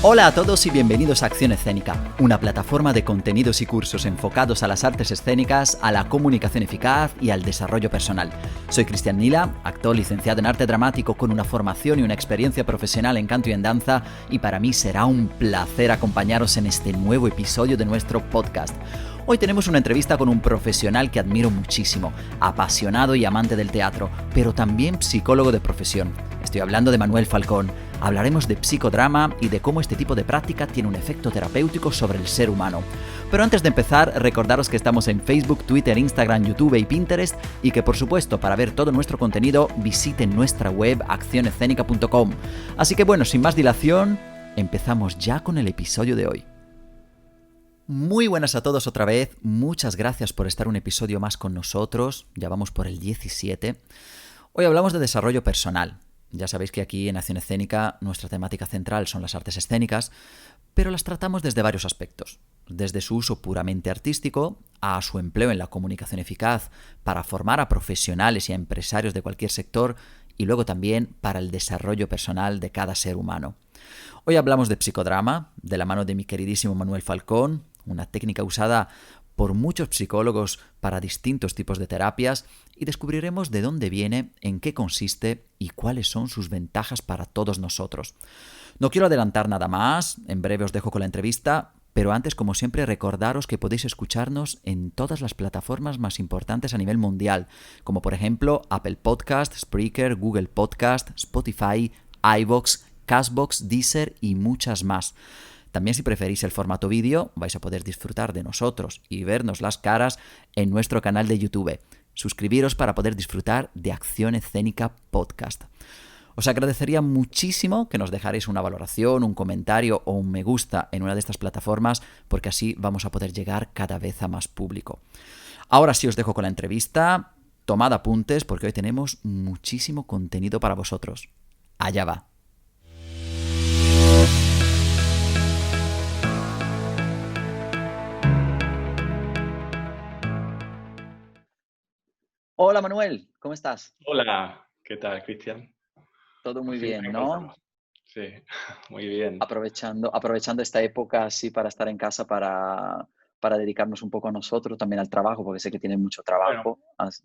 Hola a todos y bienvenidos a Acción Escénica, una plataforma de contenidos y cursos enfocados a las artes escénicas, a la comunicación eficaz y al desarrollo personal. Soy Cristian Nila, actor licenciado en arte dramático con una formación y una experiencia profesional en canto y en danza, y para mí será un placer acompañaros en este nuevo episodio de nuestro podcast. Hoy tenemos una entrevista con un profesional que admiro muchísimo, apasionado y amante del teatro, pero también psicólogo de profesión. Estoy hablando de Manuel Falcón. Hablaremos de psicodrama y de cómo este tipo de práctica tiene un efecto terapéutico sobre el ser humano. Pero antes de empezar, recordaros que estamos en Facebook, Twitter, Instagram, YouTube y Pinterest, y que por supuesto, para ver todo nuestro contenido, visiten nuestra web accionescénica.com. Así que bueno, sin más dilación, empezamos ya con el episodio de hoy. Muy buenas a todos otra vez, muchas gracias por estar un episodio más con nosotros, ya vamos por el 17. Hoy hablamos de desarrollo personal. Ya sabéis que aquí en Acción Escénica nuestra temática central son las artes escénicas, pero las tratamos desde varios aspectos, desde su uso puramente artístico a su empleo en la comunicación eficaz para formar a profesionales y a empresarios de cualquier sector y luego también para el desarrollo personal de cada ser humano. Hoy hablamos de psicodrama, de la mano de mi queridísimo Manuel Falcón, una técnica usada por muchos psicólogos para distintos tipos de terapias, y descubriremos de dónde viene, en qué consiste y cuáles son sus ventajas para todos nosotros. No quiero adelantar nada más, en breve os dejo con la entrevista, pero antes, como siempre, recordaros que podéis escucharnos en todas las plataformas más importantes a nivel mundial, como por ejemplo Apple Podcast, Spreaker, Google Podcast, Spotify, iVoox, Castbox, Deezer y muchas más. También, si preferís el formato vídeo, vais a poder disfrutar de nosotros y vernos las caras en nuestro canal de YouTube. Suscribiros para poder disfrutar de Acción Escénica Podcast. Os agradecería muchísimo que nos dejarais una valoración, un comentario o un me gusta en una de estas plataformas, porque así vamos a poder llegar cada vez a más público. Ahora sí os dejo con la entrevista. Tomad apuntes porque hoy tenemos muchísimo contenido para vosotros. Allá va. Hola Manuel, ¿cómo estás? Hola, ¿qué tal, Cristian? Todo Por muy fin nos bien, ¿no? encontramos. Sí, muy bien. Aprovechando esta época así para estar en casa, para dedicarnos un poco a nosotros, también al trabajo, porque sé que tienes mucho Bueno, trabajo.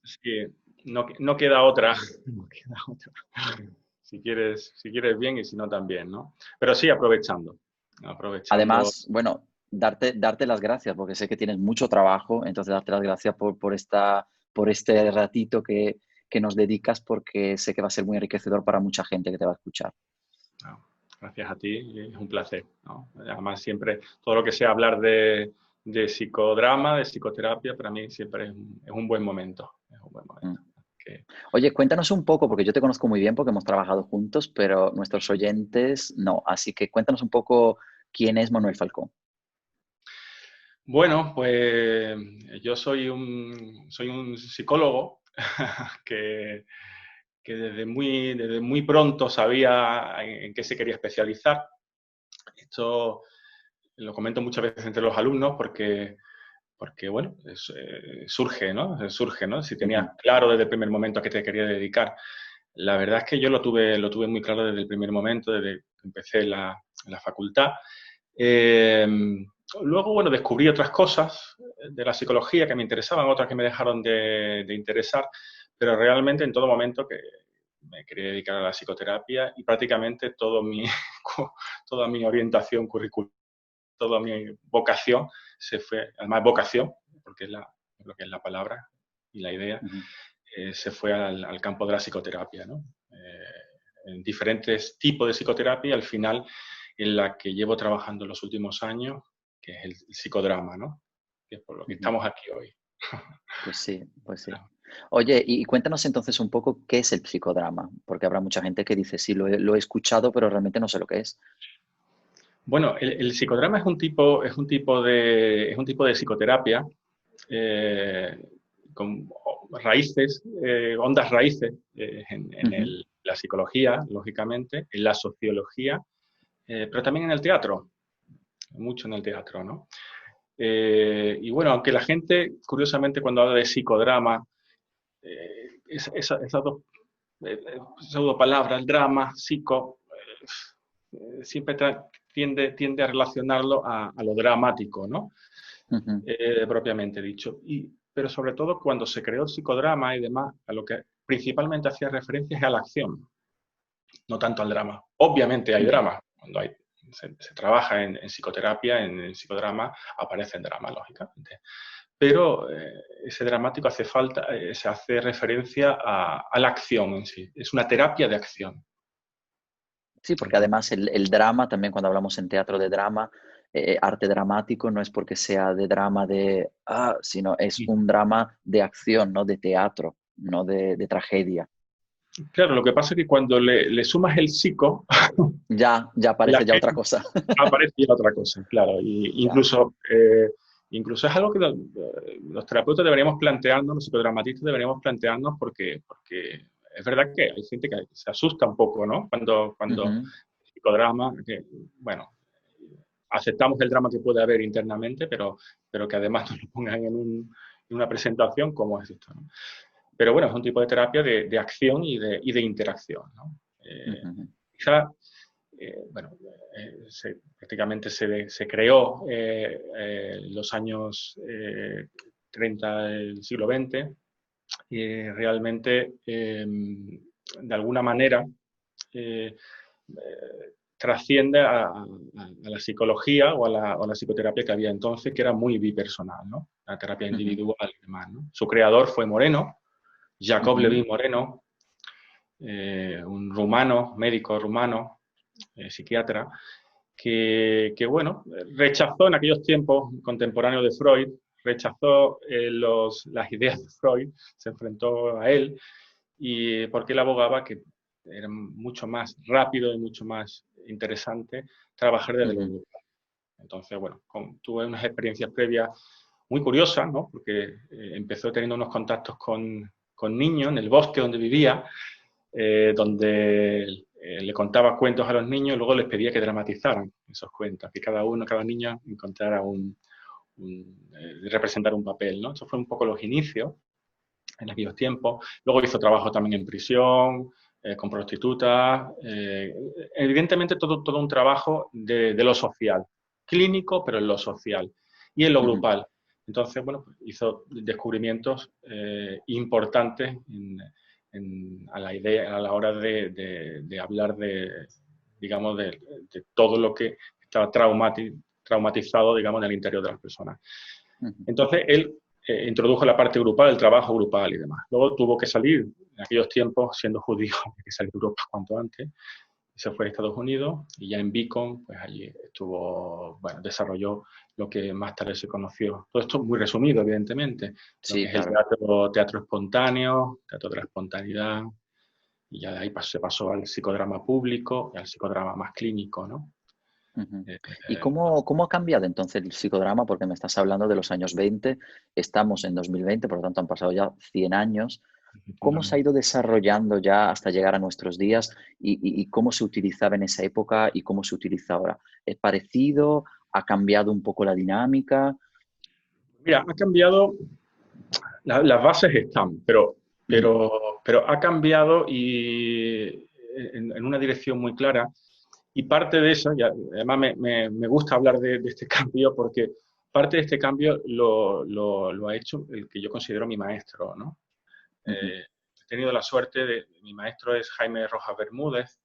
sí, no queda otra. No queda otra. Si quieres bien y si no también, ¿no? Pero sí, aprovechando. Además, bueno, darte las gracias, porque sé que tienes mucho trabajo, entonces darte las gracias por este ratito que nos dedicas, porque sé que va a ser muy enriquecedor para mucha gente que te va a escuchar. No, gracias a ti, es un placer, ¿no? Además, siempre, todo lo que sea hablar de psicodrama, de psicoterapia, para mí siempre es un buen momento. Es un buen Mm. momento. Que, Oye, cuéntanos un poco, porque yo te conozco muy bien porque hemos trabajado juntos, pero nuestros oyentes no. Así que cuéntanos un poco quién es Manuel Falcón. Bueno, pues yo soy un psicólogo que, que desde muy pronto sabía en qué se quería especializar. Esto lo comento muchas veces entre los alumnos porque bueno, surge, ¿no? Surge, ¿no? Si tenías Ujú. claro desde el primer momento a qué te querías dedicar. La verdad es que yo lo tuve muy claro desde el primer momento, desde que empecé la facultad. Eh, Luego, bueno, descubrí otras cosas de la psicología que me interesaban, otras que me dejaron de interesar, pero realmente en todo momento que me quería dedicar a la psicoterapia y prácticamente toda mi orientación curricular, toda mi vocación se fue, además vocación, porque es lo que es la palabra y la idea, Ujú. se fue al campo de la psicoterapia, ¿no? En diferentes tipos de psicoterapia, al final en la que llevo trabajando en los últimos años, que es el psicodrama, ¿no? Que es por lo que Ujú. estamos aquí hoy. Pues sí, pues sí. Oye, y cuéntanos entonces un poco qué es el psicodrama, porque habrá mucha gente que dice, sí, lo he escuchado, pero realmente no sé lo que es. Bueno, el psicodrama es un tipo de psicoterapia eh, con raíces, ondas raíces Ujú. la psicología, lógicamente, en la sociología, pero también en el teatro, mucho en el teatro, ¿no? Y bueno, aunque la gente, curiosamente, cuando habla de psicodrama, esas dos pseudo palabras, drama, psico, siempre tiende a relacionarlo a lo dramático, ¿no? Ujú. Propiamente dicho. Pero sobre todo cuando se creó el psicodrama y demás, a lo que principalmente hacía referencia es a la acción, no tanto al drama. Obviamente hay drama, cuando se trabaja en psicoterapia, en el psicodrama, aparece el drama, lógicamente. Pero ese dramático se hace referencia a la acción en sí. Es una terapia de acción. Sí, porque Entonces, además el drama, también cuando hablamos en teatro de drama, arte dramático no es porque sea de drama sino es sí. un drama de acción, no de teatro, no de tragedia. Claro, lo que pasa es que cuando le sumas el psico, Ya la parece ya otra cosa. aparece ya otra cosa, claro. Ya. Incluso es algo que los terapeutas deberíamos plantearnos, los psicodramatistas deberíamos plantearnos porque es verdad que hay gente que se asusta un poco, ¿no? Cuando Ujú, psicodrama, que, bueno, aceptamos el drama que puede haber internamente, pero que además nos lo pongan en una presentación como es esto, ¿no? Pero bueno, es un tipo de terapia de acción y de interacción, ¿no? ujú, Quizá bueno, prácticamente se creó en los años 30 del siglo XX y realmente, de alguna manera, eh, trasciende a la psicología o a la psicoterapia que había entonces, que era muy bipersonal, ¿no? La terapia ujú, individual y demás, ¿no? Su creador fue Moreno, Jacob ujú, Levin Moreno, un rumano, médico rumano, psiquiatra, bueno, rechazó en aquellos tiempos contemporáneos de Freud, rechazó las ideas de Freud, se enfrentó a él, y porque él abogaba que era mucho más rápido y mucho más interesante trabajar desde lo ujú, grupal. Entonces, bueno, tuve unas experiencias previas muy curiosas, ¿no? Porque empezó teniendo unos contactos con niños en el bosque donde vivía, donde le contaba cuentos a los niños y luego les pedía que dramatizaran esos cuentos, que cada niño encontrara representar un papel, ¿no? Eso fue un poco los inicios en aquellos tiempos. Luego hizo trabajo también en prisión, con prostitutas, evidentemente todo un trabajo de lo social, clínico, pero en lo social y en lo ujú, grupal. Entonces, bueno, pues hizo descubrimientos importantes a la idea, a la hora de hablar digamos, de todo lo que estaba traumatizado, digamos, en el interior de las personas. ujú. Entonces, él introdujo la parte grupal, el trabajo grupal y demás. Luego tuvo que salir, en aquellos tiempos, siendo judío, había que salir de Europa cuanto antes, y se fue a Estados Unidos, y ya en Beacon, pues allí estuvo, bueno, desarrolló lo que más tarde se conoció. Todo esto muy resumido, evidentemente, lo que Sí, es el claro. teatro espontáneo, teatro de la espontaneidad, y ya de ahí se pasó al psicodrama público y al psicodrama más clínico, ¿no? Ujú. Eh, ¿Y eh, cómo ha cambiado entonces el psicodrama? Porque me estás hablando de los años 20, estamos en 2020, por lo tanto han pasado ya 100 años. ¿Cómo se ha efectivamente. ido desarrollando ya hasta llegar a nuestros días y cómo se utilizaba en esa época y cómo se utiliza ahora? ¿Es parecido? ¿Ha cambiado un poco la dinámica? Mira, ha cambiado. Las bases están, Ujú, pero ha cambiado y en una dirección muy clara. Y parte de eso, y además me gusta hablar de este cambio porque parte de este cambio lo ha hecho el que yo considero mi maestro, ¿no? ujú, He tenido la suerte mi maestro es Jaime Rojas Bermúdez,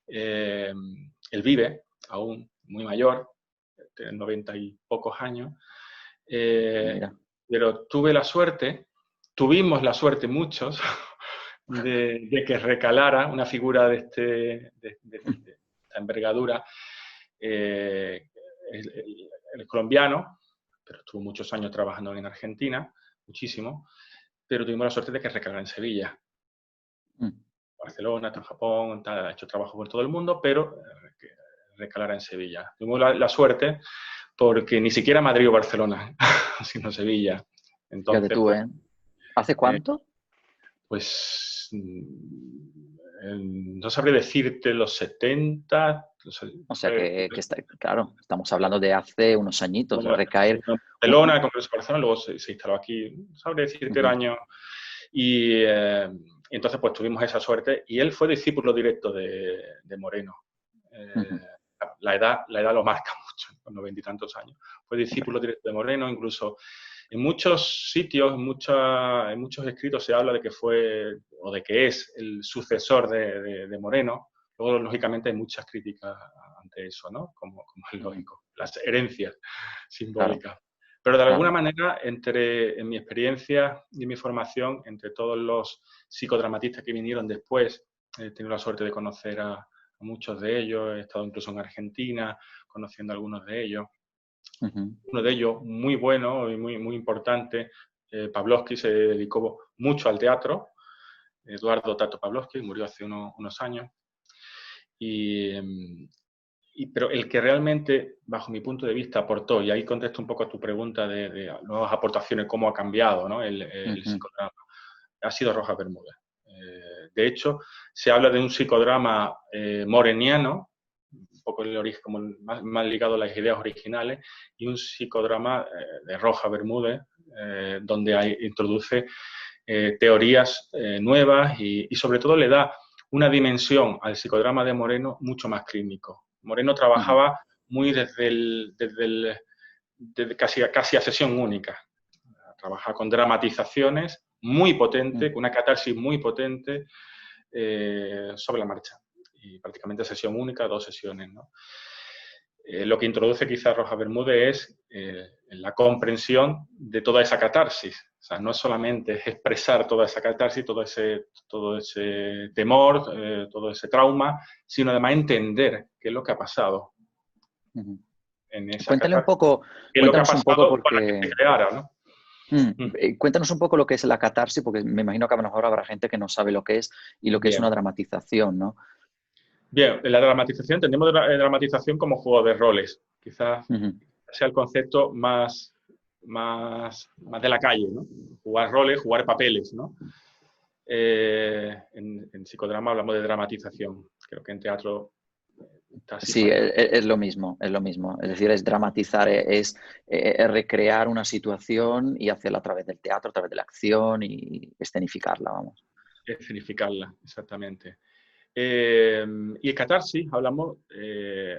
él vive aún muy mayor, tiene 90 y pocos años, eh, mira, pero tuvimos la suerte muchos, de que recalara una figura de esta envergadura. Eh, el colombiano, pero estuvo muchos años trabajando en Argentina, muchísimo, pero tuvimos la suerte de que recalara en Sevilla. mm, Barcelona, está en Japón, ha hecho trabajo por todo el mundo, pero que recalara en Sevilla. Tuvimos la suerte porque ni siquiera Madrid o Barcelona, sino Sevilla. fíjate Entonces, tú, pues, ¿eh? ¿Hace eh, cuánto? pues no sabría decirte los 70, O sea que está, claro, estamos hablando de hace unos añitos, bueno, recaer. en un- Barcelona, un- el Congreso de Barcelona, luego se instaló aquí, no sabría decirte el ujú, año. Y entonces, pues tuvimos esa suerte. Y él fue discípulo directo de Moreno. ujú. la edad lo marca mucho, con 90 y tantos años. Fue discípulo directo de Moreno, incluso en muchos sitios, en muchos escritos se habla de que fue, o de que es el sucesor de Moreno. Luego, lógicamente, hay muchas críticas ante eso, ¿no? Como es lógico, las herencias Claro, simbólicas. Pero de alguna claro. manera, en mi experiencia y mi formación, entre todos los psicodramatistas que vinieron después, he tenido la suerte de conocer a muchos de ellos, he estado incluso en Argentina conociendo a algunos de ellos. Ujú. Uno de ellos, muy bueno y muy importante, Pavlovsky se dedicó mucho al teatro, Eduardo Tato Pavlovsky, murió hace unos años, pero el que realmente, bajo mi punto de vista, aportó, y ahí contesto un poco a tu pregunta de nuevas aportaciones, cómo ha cambiado, ¿no?, el Ujú. psicodrama, ha sido Rojas Bermúdez. De hecho, se habla de un psicodrama moreniano, un poco el origen, como más ligado a las ideas originales, y un psicodrama de Rojas Bermúdez, donde introduce teorías nuevas y sobre todo le da una dimensión al psicodrama de Moreno mucho más clínico. Moreno Ujú. trabajaba muy desde casi a sesión única. Trabajaba con dramatizaciones muy potentes, Ujú. con una catarsis muy potente sobre la marcha. Y prácticamente sesión única, 2 sesiones, ¿no? Lo que introduce quizás Rojas Bermúdez es la comprensión de toda esa catarsis. O sea, no solamente es expresar toda esa catarsis, todo ese temor, todo ese trauma, sino además entender qué es lo que ha pasado Ujú. en esa Cuéntale un catarsis, poco, qué es lo que ha cuéntanos un poco pasado para que porque se creara, ¿no? Mm. cuéntanos un poco lo que es la catarsis, porque me imagino que a lo mejor habrá gente que no sabe lo que es y lo que es Bien. una dramatización, ¿no? Bien, en la dramatización entendemos dramatización como juego de roles. Quizás Ujú. sea el concepto más de la calle, ¿no? Jugar roles, jugar papeles, ¿no? En psicodrama hablamos de dramatización. Creo que en teatro está así Sí, formado. es lo mismo, es lo mismo. Es decir, es dramatizar, es recrear una situación y hacerla a través del teatro, a través de la acción y escenificarla, vamos. Escenificarla, exactamente. Y el catarsis, hablamos,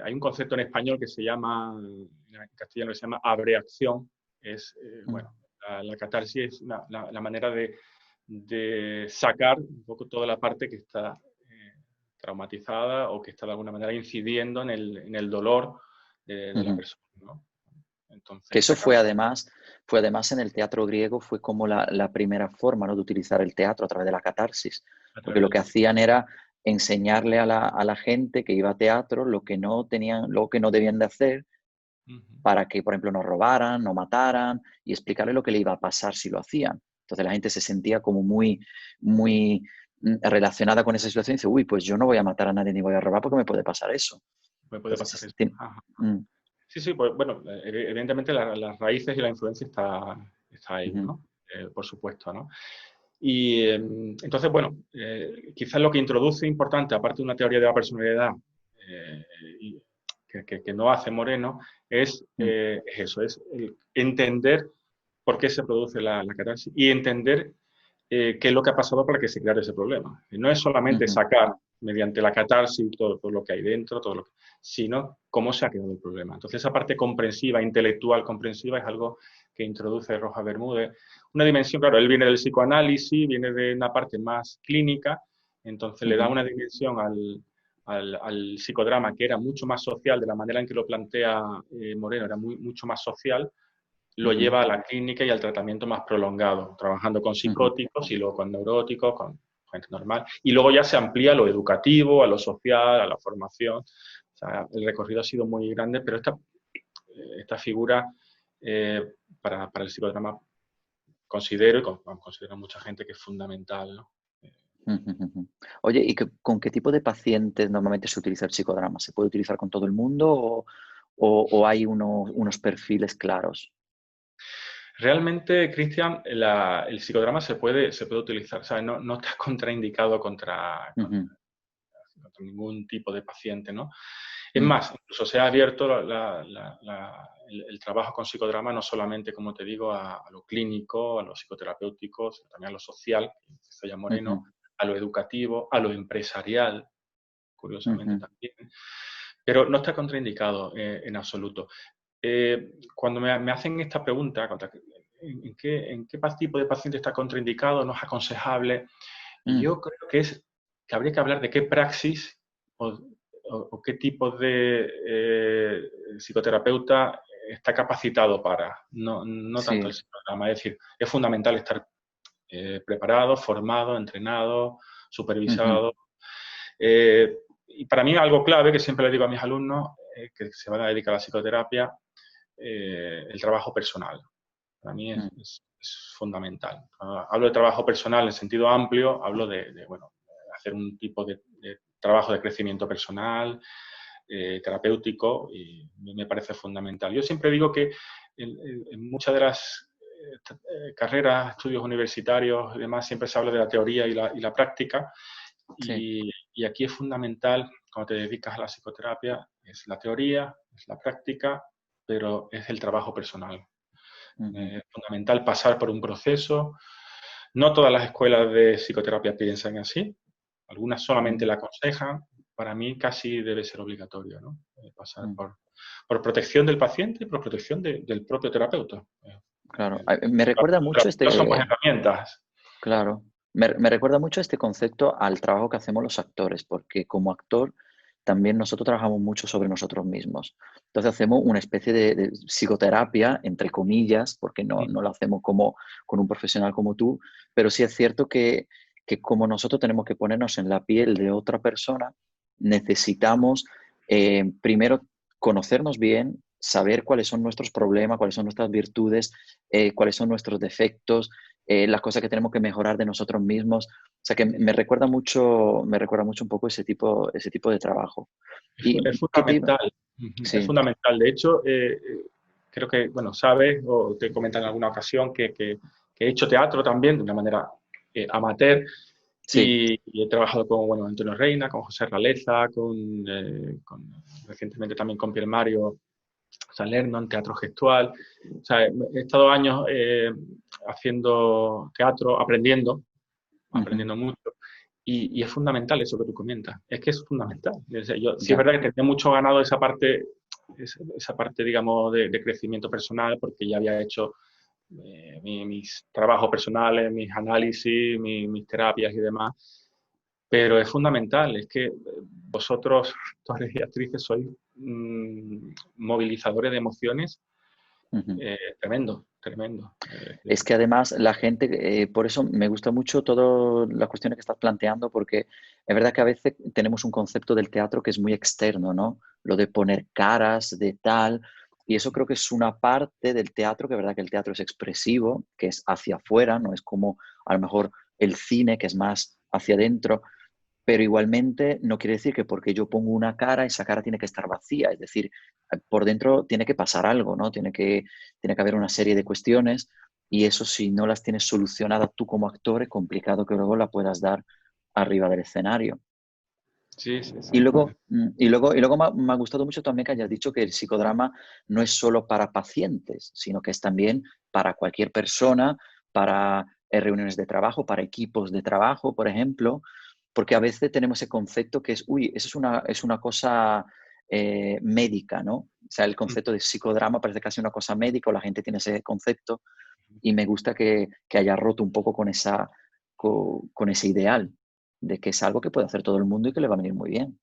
hay un concepto en español que se llama, en castellano se llama abreacción. Mm. Bueno, la catarsis es la manera de sacar un poco toda la parte que está traumatizada o que está de alguna manera incidiendo en el dolor de la Ujú. persona, ¿no? Que Entonces, eso sacar fue además en el teatro griego, fue como la primera forma, ¿no?, de utilizar el teatro a través de la catarsis, a porque través lo del que teatro. hacían era enseñarle a la gente que iba a teatro lo que no tenían, lo que no debían de hacer Ujú. para que, por ejemplo, no robaran, no mataran y explicarle lo que le iba a pasar si lo hacían. Entonces la gente se sentía como muy relacionada con esa situación y dice, uy, pues yo no voy a matar a nadie ni voy a robar porque me puede pasar eso. Me puede Entonces, pasar eso. Ajá. mm, Sí, sí, pues bueno, evidentemente las raíces y la influencia está ahí, ujú, ¿no? Por supuesto, ¿no? Y entonces, bueno, quizás lo que introduce importante, aparte de una teoría de la personalidad eh, y que no hace Moreno, mm, es eso, es entender por qué se produce la catarsis y entender qué es lo que ha pasado para que se creara ese problema. Y no es solamente ujú, sacar mediante la catarsis todo lo que hay dentro, sino cómo se ha creado el problema. Entonces, esa parte comprensiva, intelectual comprensiva, es algo que introduce Rojas Bermúdez. Una dimensión, claro, él viene del psicoanálisis, viene de una parte más clínica, entonces le da ujú, una dimensión al psicodrama que era mucho más social, de la manera en que lo plantea Moreno, era mucho más social, lo ujú, lleva a la clínica y al tratamiento más prolongado, trabajando con ujú. psicóticos y luego con neuróticos, con gente normal. Y luego ya se amplía a lo educativo, a lo social, a la formación. O sea, el recorrido ha sido muy grande, pero esta figura para el psicodrama considero, y considera mucha gente, que es fundamental, ¿no? Ujú, ujú. Oye, ¿y con qué tipo de pacientes normalmente se utiliza el psicodrama? ¿Se puede utilizar con todo el mundo o hay unos perfiles claros? Realmente, Cristian, el psicodrama se puede utilizar, o sea, no está contraindicado Ujú, contra ningún tipo de paciente, ¿no? Es mm, más, incluso se ha abierto el trabajo con psicodrama no solamente, como te digo, a lo clínico, a lo psicoterapéutico, sino también a lo social, que se llama ujú, Moreno, a lo educativo, a lo empresarial, curiosamente ujú, también. pero no está contraindicado en absoluto. Cuando me hacen esta pregunta, ¿en qué tipo de paciente está contraindicado, no es aconsejable? Mm, Yo creo que habría que hablar de qué praxis o qué tipo de psicoterapeuta está capacitado para, no tanto el sí. psicograma. Es decir, es fundamental estar preparado, formado, entrenado, Ujú, supervisado. Y para mí algo clave que siempre le digo a mis alumnos que se van a dedicar a la psicoterapia, el trabajo personal. Para mí mm, es fundamental. Cuando hablo de trabajo personal en sentido amplio, hablo bueno, hacer un tipo de trabajo de crecimiento personal, terapéutico, y me parece fundamental. Yo siempre digo que en muchas de las carreras, estudios universitarios y demás, siempre se habla de la teoría y la práctica, sí. y aquí es fundamental, cuando te dedicas a la psicoterapia, es la teoría, es la práctica, pero es el trabajo personal. Ujú, Es fundamental pasar por un proceso. No todas las escuelas de psicoterapia piensan así, algunas solamente mm, la aconsejan. Para mí casi debe ser obligatorio, ¿no? Pasar mm. por protección del paciente y por protección del propio terapeuta. Claro. Me recuerda Los mucho terapeutas somos herramientas. claro, me recuerda mucho este concepto al trabajo que hacemos los actores, porque como actor también nosotros trabajamos mucho sobre nosotros mismos. Entonces hacemos una especie de psicoterapia, entre comillas, porque no lo hacemos como con un profesional como tú, pero sí es cierto que como nosotros tenemos que ponernos en la piel de otra persona, necesitamos primero conocernos bien, saber cuáles son nuestros problemas, cuáles son nuestras virtudes, cuáles son nuestros defectos, las cosas que tenemos que mejorar de nosotros mismos. O sea que me recuerda mucho un poco ese tipo de trabajo. ¿Y Es qué te iba? fundamental. Es Sí, fundamental. De hecho, creo que, bueno, sabes o te comentan en alguna ocasión que he hecho teatro también de una manera amateur. sí. Y he trabajado con, bueno, Antonio Reina, con José Raleza, recientemente también con Pier Mario Salerno en teatro gestual. O sea, he estado años haciendo teatro, Ujú, aprendiendo mucho. Y es fundamental eso que tú comentas. Es que es fundamental. O sea, yo, sí es ya. verdad que tenía mucho ganado esa parte, digamos, de crecimiento personal, porque ya había hecho mis trabajos personales, mis análisis, mis terapias y demás. Pero es fundamental, es que vosotros, actores y actrices, sois movilizadores de emociones Ujú. tremendo, tremendo. Es que además la gente, por eso me gusta mucho todas las cuestiones que estás planteando, porque es verdad que a veces tenemos un concepto del teatro que es muy externo, ¿no? Lo de poner caras, de tal, y eso creo que es una parte del teatro, que es verdad que el teatro es expresivo, que es hacia afuera, no es como a lo mejor el cine, que es más hacia adentro, pero igualmente no quiere decir que porque yo pongo una cara, esa cara tiene que estar vacía, es decir, por dentro tiene que pasar algo, ¿no? Tiene que haber una serie de cuestiones y eso si no las tienes solucionadas tú como actor es complicado que luego la puedas dar arriba del escenario. Sí, sí, sí. Y luego me ha gustado mucho también que hayas dicho que el psicodrama no es solo para pacientes, sino que es también para cualquier persona, para reuniones de trabajo, para equipos de trabajo, por ejemplo, porque a veces tenemos ese concepto que es, uy, eso es una cosa médica, ¿no? O sea, el concepto de psicodrama parece casi una cosa médica o la gente tiene ese concepto y me gusta que haya roto un poco con ese ideal de que es algo que puede hacer todo el mundo y que le va a venir muy bien.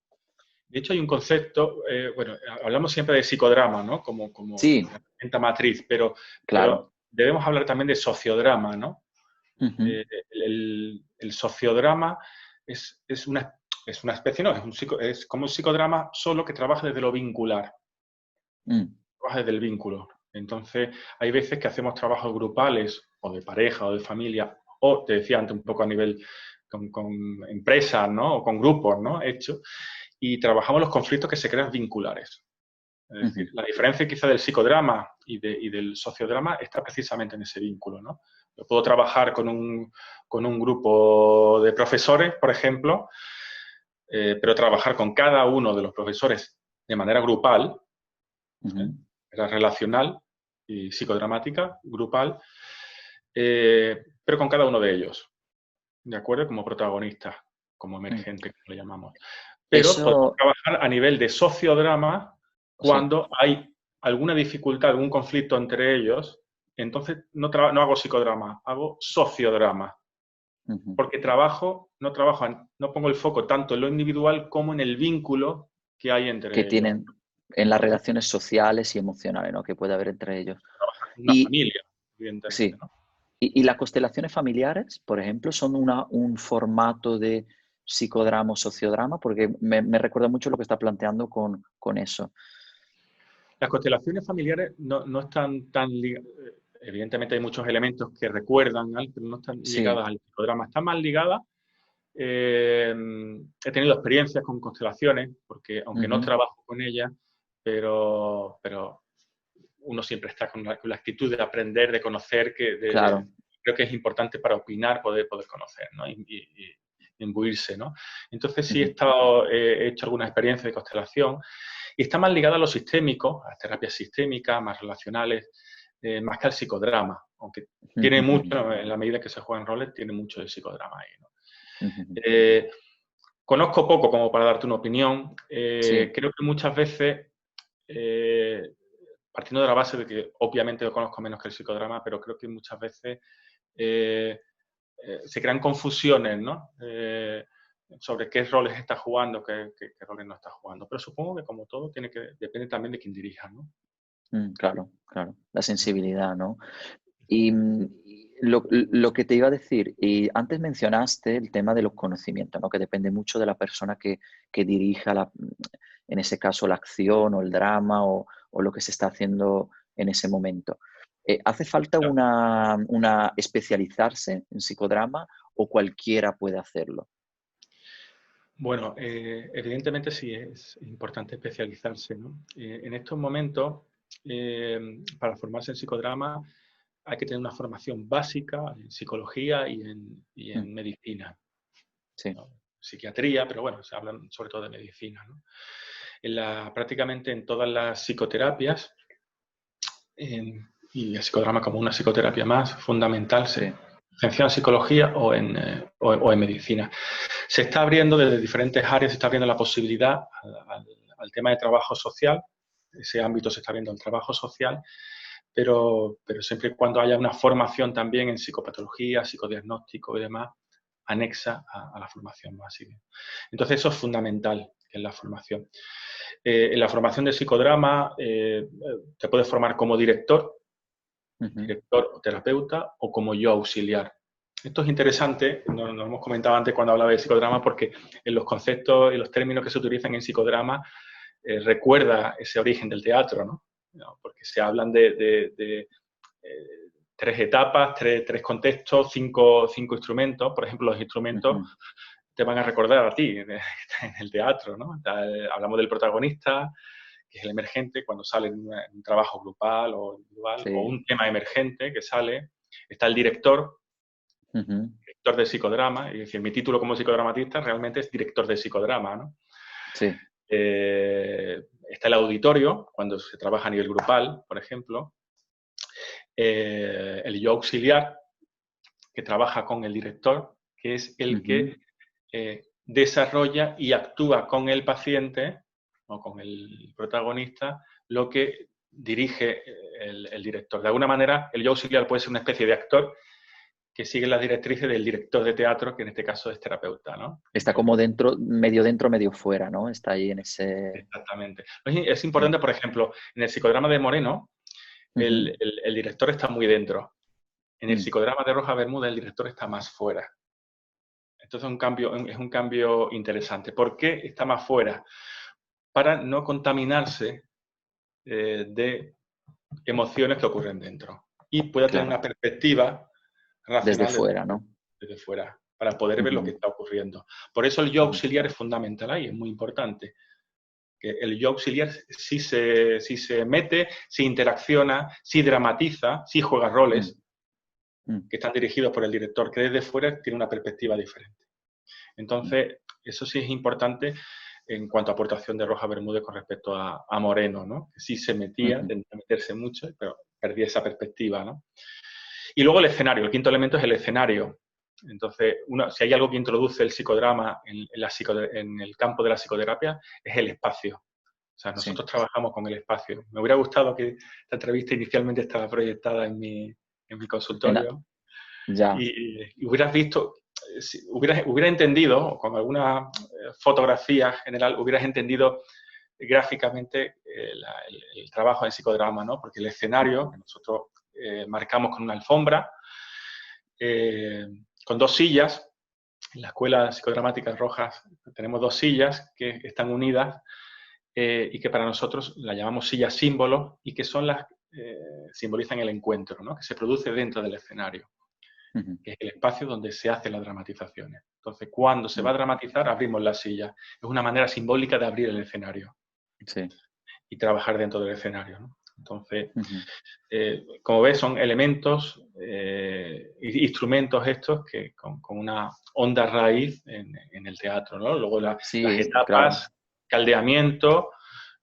De hecho, hay un concepto, bueno, hablamos siempre de psicodrama, ¿no? Como Sí, herramienta matriz, claro. pero debemos hablar también de sociodrama, ¿no? Ujú, El sociodrama es una especie, no, es como un psicodrama solo que trabaja desde lo vincular, mm, trabaja desde el vínculo. Entonces, hay veces que hacemos trabajos grupales o de pareja o de familia, o te decía antes un poco a nivel con empresas, ¿no? O con grupos, ¿no? Hechos, y trabajamos los conflictos que se crean vinculares. Es decir, ujú, la diferencia quizá del psicodrama y del sociodrama está precisamente en ese vínculo, ¿no? Yo puedo trabajar con un grupo de profesores, por ejemplo, pero trabajar con cada uno de los profesores de manera grupal, ¿eh? ujú, Era relacional y psicodramática, grupal, pero con cada uno de ellos, ¿de acuerdo? Como protagonista, como mm. emergente, como le llamamos. pero podemos Eso, trabajar a nivel de sociodrama sí. cuando hay alguna dificultad, algún conflicto entre ellos. Entonces no hago psicodrama, hago sociodrama, Ujú. porque no pongo el foco tanto en lo individual como en el vínculo que hay Que entre ellos. tienen en las relaciones sociales y emocionales, ¿no? Que puede haber entre ellos. Trabajar con una Y familia, evidentemente, sí, ¿no? y las constelaciones familiares, por ejemplo, son un formato de psicodrama o sociodrama, porque me recuerda mucho lo que está planteando con eso. Las constelaciones familiares no están tan ligadas. Evidentemente hay muchos elementos que recuerdan, pero no están Sí. ligadas al psicodrama. Están más ligadas. He tenido experiencias con constelaciones, porque aunque no Ujú. trabajo con ellas, pero uno siempre está con la actitud de aprender, de conocer, Claro. creo que es importante para opinar, poder conocer, ¿no? Y imbuirse, ¿no? Entonces sí Ujú. he hecho algunas experiencias de constelación y está más ligada a lo sistémico, a las terapias sistémicas, más relacionales, más que al psicodrama, aunque tiene Ujú, ujú, mucho, ¿no? En la medida que se juegan roles, tiene mucho de psicodrama ahí, ¿no? ujú. Eh, Conozco poco como para darte una opinión. Sí, Creo que muchas veces, eh, partiendo de la base de que obviamente lo conozco menos que el psicodrama, pero creo que muchas veces eh, se crean confusiones, ¿no? Sobre qué roles está jugando, qué roles no está jugando. Pero supongo que como todo depende también de quién dirija, ¿no? claro, claro. La sensibilidad, ¿no? Y lo que te iba a decir, y antes mencionaste el tema de los conocimientos, ¿no? Que depende mucho de la persona que dirija, en ese caso, la acción o el drama o lo que se está haciendo en ese momento. ¿Hace falta Claro. una especializarse en psicodrama o cualquiera puede hacerlo? Bueno, evidentemente sí es importante especializarse, ¿no? En estos momentos, para formarse en psicodrama, hay que tener una formación básica en psicología y Mm, en medicina, sí. ¿no? Psiquiatría, pero bueno, se habla sobre todo de medicina, ¿no? Prácticamente en todas las psicoterapias, y el psicodrama como una psicoterapia más fundamental, se Sí. licencia en psicología o en medicina. Se está abriendo desde diferentes áreas, se está abriendo la posibilidad al tema de trabajo social, ese ámbito se está abriendo al trabajo social, pero siempre y cuando haya una formación también en psicopatología, psicodiagnóstico y demás, anexa a la formación básica. Entonces eso es fundamental, que es la formación. En la formación de psicodrama te puedes formar como Ujú, director o terapeuta o como yo auxiliar. Esto es interesante, nos hemos comentado antes cuando hablaba de psicodrama, porque en los conceptos y los términos que se utilizan en psicodrama recuerda ese origen del teatro, ¿no? Porque se hablan de tres etapas, tres contextos, cinco instrumentos. Por ejemplo, los instrumentos ujú. te van a recordar a ti en el teatro, ¿no? Hablamos del protagonista, que es el emergente, cuando sale en un trabajo grupal o individual, o Sí. un tema emergente que sale. Está el director Ujú. de psicodrama, y decir, mi título como psicodramatista realmente es director de psicodrama, ¿no? Sí. Está el auditorio, cuando se trabaja a nivel grupal, por ejemplo. El yo auxiliar, que trabaja con el director, que es el Ujú. que desarrolla y actúa con el paciente o con el protagonista lo que dirige el director. De alguna manera, el yo auxiliar puede ser una especie de actor que sigue las directrices del director de teatro, que en este caso es terapeuta, ¿no? Está como dentro, medio fuera, ¿no? Está ahí en ese... Exactamente. Es Sí. importante, por ejemplo, en el psicodrama de Moreno, Ujú. el director está muy dentro. En el Mm, psicodrama de Roja Bermuda, el director está más fuera. Entonces es un cambio interesante. ¿Por qué está más fuera? Para no contaminarse de emociones que ocurren dentro. Y pueda tener claro, una perspectiva desde racional fuera, ¿no? desde fuera, para poder ver lo que Ujú, está ocurriendo. Por eso el yo ujú, auxiliar es fundamental ahí, es muy importante. Que el yo auxiliar sí se mete, sí interacciona, sí dramatiza, sí juega mm, roles mm, que están dirigidos por el director, que desde fuera tiene una perspectiva diferente. mm, Entonces, eso sí es importante en cuanto a aportación de Roja Bermúdez con respecto a Moreno, ¿no? Que sí se metía, ujú. tenía que meterse mucho, pero perdía esa perspectiva, ¿no? Y luego el escenario, el quinto elemento es el escenario. Entonces, si hay algo que introduce el psicodrama en el campo de la psicoterapia, es el espacio. O sea, nosotros trabajamos con el espacio. Me hubiera gustado que esta entrevista inicialmente estaba proyectada en mi consultorio Ya. y hubieras visto, hubiera entendido, con alguna fotografía general, hubieras entendido gráficamente el trabajo en psicodrama, ¿no? Porque el escenario que nosotros marcamos con una alfombra, con 2 sillas. En la Escuela Psicodramática Rojas tenemos 2 sillas que están unidas y que para nosotros las llamamos sillas símbolos y que son las simbolizan el encuentro, ¿no? Que se produce dentro del escenario, que es el espacio donde se hacen las dramatizaciones. Entonces, cuando se va a dramatizar, abrimos las sillas. Es una manera simbólica de abrir el escenario y trabajar dentro del escenario, ¿no? Entonces, como ves, son elementos, instrumentos estos que con una honda raíz en el teatro, ¿no? Luego las etapas, caldeamiento,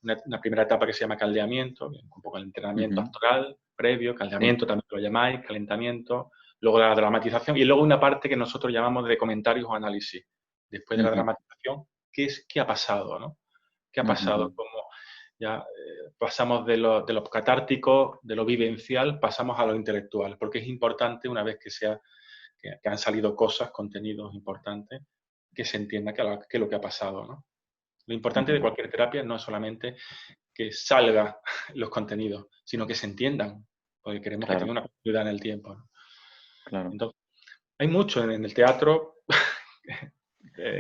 una primera etapa que se llama caldeamiento, un poco el entrenamiento actoral previo, caldeamiento también lo llamáis, calentamiento, luego la dramatización y luego una parte que nosotros llamamos de comentarios o análisis. Después de la dramatización, ¿qué ha pasado, ¿no? ¿Qué ha pasado? Como ya pasamos de lo catártico, de lo vivencial, pasamos a lo intelectual, porque es importante una vez que han salido cosas, contenidos importantes, que se entienda qué es lo que ha pasado, ¿no? Lo importante de cualquier terapia no es solamente que salgan los contenidos, sino que se entiendan, porque queremos que tenga una continuidad en el tiempo, ¿no? Entonces, hay mucho en el teatro.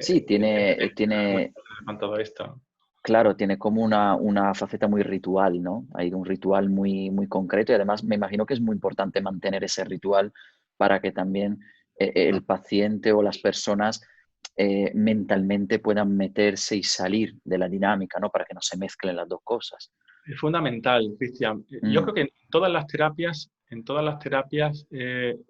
Sí, tiene con todo esto, ¿no? Claro, tiene como una faceta muy ritual, ¿no? Hay un ritual muy, muy concreto y además me imagino que es muy importante mantener ese ritual para que también el paciente o las personas mentalmente puedan meterse y salir de la dinámica, ¿no? Para que no se mezclen las dos cosas. Es fundamental, Cristian. Yo creo que en todas las terapias,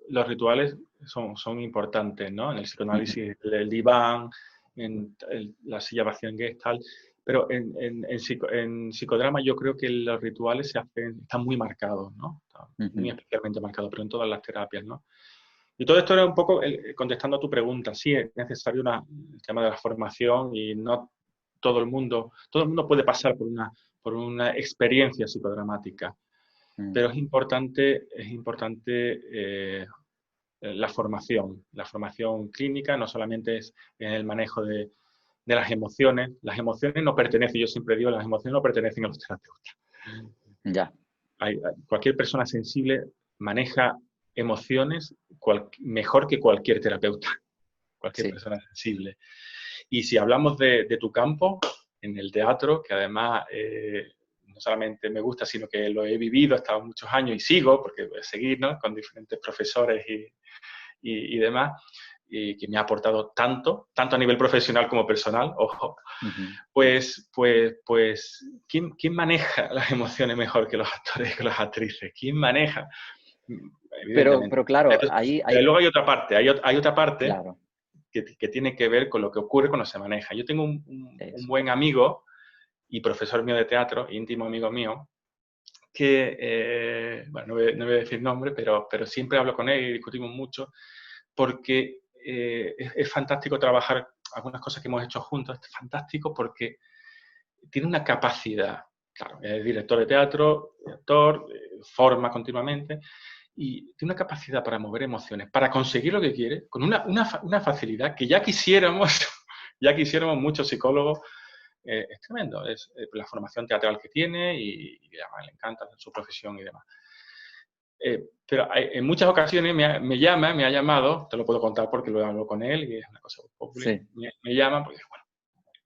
los rituales son importantes, ¿no? En el psicoanálisis, el diván, en la silla vacía en Gestalt. Pero en psicodrama yo creo que los rituales están muy marcados, ¿no? Muy especialmente marcados, pero en todas las terapias, ¿no? Y todo esto era un poco contestando a tu pregunta. Sí, es necesario el tema de la formación y no todo el mundo puede pasar por una experiencia psicodramática, pero es importante la formación clínica, no solamente es en el manejo de las emociones. Las emociones no pertenecen, yo siempre digo, las emociones no pertenecen a los terapeutas. Ya. Cualquier persona sensible maneja emociones mejor que cualquier terapeuta, cualquier persona sensible. Y si hablamos de tu campo, en el teatro, que además no solamente me gusta, sino que lo he vivido, he estado muchos años y sigo, porque voy a seguir, ¿no? Con diferentes profesores y demás, y que me ha aportado tanto a nivel profesional como personal, ojo, pues ¿quién maneja las emociones mejor que los actores y que las actrices? ¿Quién maneja? Pero claro, luego hay otra parte, hay otra parte claro. que tiene que ver con lo que ocurre cuando se maneja. Yo tengo un buen amigo y profesor mío de teatro, íntimo amigo mío, que, bueno, no voy a decir nombre, pero siempre hablo con él y discutimos mucho, porque es fantástico trabajar algunas cosas que hemos hecho juntos, es fantástico porque tiene una capacidad, claro, es director de teatro, actor, forma continuamente, y tiene una capacidad para mover emociones, para conseguir lo que quiere, con una facilidad que ya quisiéramos muchos psicólogos. Es tremendo, es la formación teatral que tiene y además le encanta su profesión y demás. Pero en muchas ocasiones me ha llamado, te lo puedo contar porque lo hablo con él y es una cosa popular, me llama porque, bueno,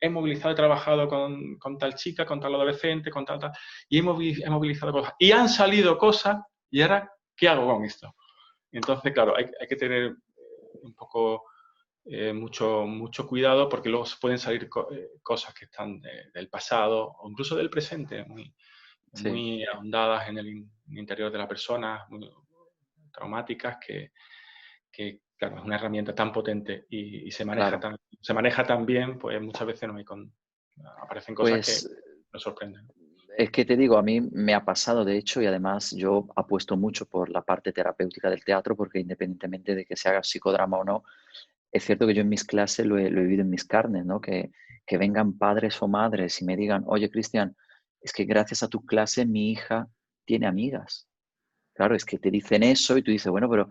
he movilizado, he trabajado con tal chica, con tal adolescente, con tal, y he movilizado cosas. Y han salido cosas, y ahora, ¿qué hago con esto? Entonces, claro, hay que tener un poco mucho cuidado porque luego pueden salir cosas que están del pasado o incluso del presente, muy ahondadas en el interior de la persona, muy traumáticas, que claro, es una herramienta tan potente y se maneja tan bien, pues muchas veces aparecen cosas que nos sorprenden. Es que te digo, a mí me ha pasado, de hecho, y además yo apuesto mucho por la parte terapéutica del teatro, porque independientemente de que se haga psicodrama o no, es cierto que yo en mis clases lo he vivido en mis carnes, ¿no? Que vengan padres o madres y me digan, oye, Cristian, es que gracias a tu clase mi hija tiene amigas. Claro, es que te dicen eso y tú dices, bueno, pero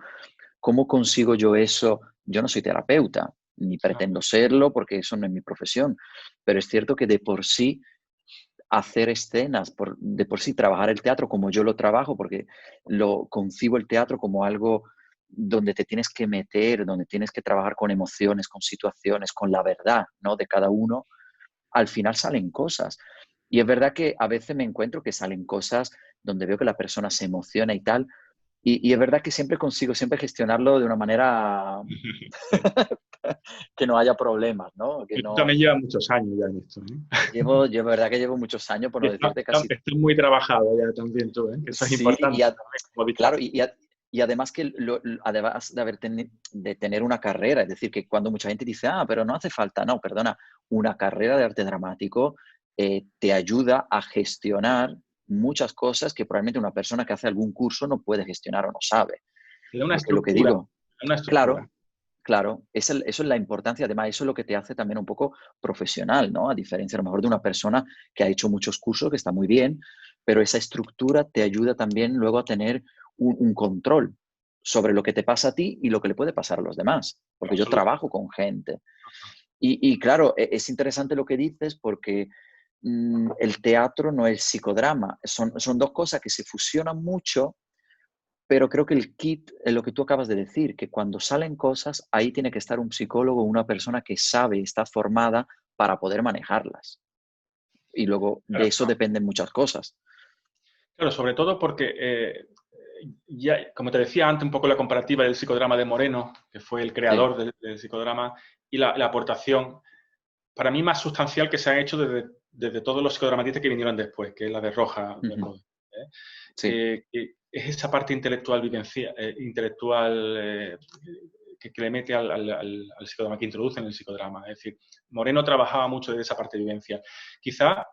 ¿cómo consigo yo eso? Yo no soy terapeuta, ni Claro. pretendo serlo porque eso no es mi profesión, pero es cierto que de por sí hacer escenas, de por sí trabajar el teatro como yo lo trabajo, porque lo concibo el teatro como algo donde te tienes que meter, donde tienes que trabajar con emociones, con situaciones, con la verdad, ¿no? De cada uno, al final salen cosas. Y es verdad que a veces me encuentro que salen cosas donde veo que la persona se emociona y tal, y es verdad que siempre consigo siempre gestionarlo de una manera que no haya problemas, ¿no? Que Y tú no también llevas muchos años ya en esto, ¿eh? llevo, verdad que llevo muchos años, por Y no decirte casi. estás muy trabajado ya también tú, ¿eh? Que eso es Sí, importante también, como claro, distractor. y además que además de de tener una carrera, es decir, que cuando mucha gente dice, ah, pero no hace falta, no, perdona, una carrera de arte dramático te ayuda a gestionar muchas cosas que probablemente una persona que hace algún curso no puede gestionar o no sabe. Le da Porque lo que digo, una estructura. claro, claro, eso es la importancia, además, eso es lo que te hace también un poco profesional, ¿no? A diferencia a lo mejor de una persona que ha hecho muchos cursos, que está muy bien, pero esa estructura te ayuda también luego a tener un control sobre lo que te pasa a ti y lo que le puede pasar a los demás, porque yo Absoluto. trabajo con gente. Y claro, es interesante lo que dices porque el teatro no es psicodrama, son dos cosas que se fusionan mucho, pero creo que el kit es lo que tú acabas de decir, que cuando salen cosas, ahí tiene que estar un psicólogo, una persona que sabe, está formada para poder manejarlas. Y luego de Claro, eso dependen muchas cosas. claro, sobre todo porque, ya, como te decía antes, un poco la comparativa del psicodrama de Moreno, que fue el Sí. creador del psicodrama, y la aportación, para mí, más sustancial que se han hecho desde todos los psicodramatistas que vinieron después, que es la de Roja, de Ujú. Rode, ¿eh? Sí. Que es esa parte intelectual, intelectual que le mete al psicodrama, que introduce en el psicodrama. Es decir, Moreno trabajaba mucho de esa parte vivencial. Quizá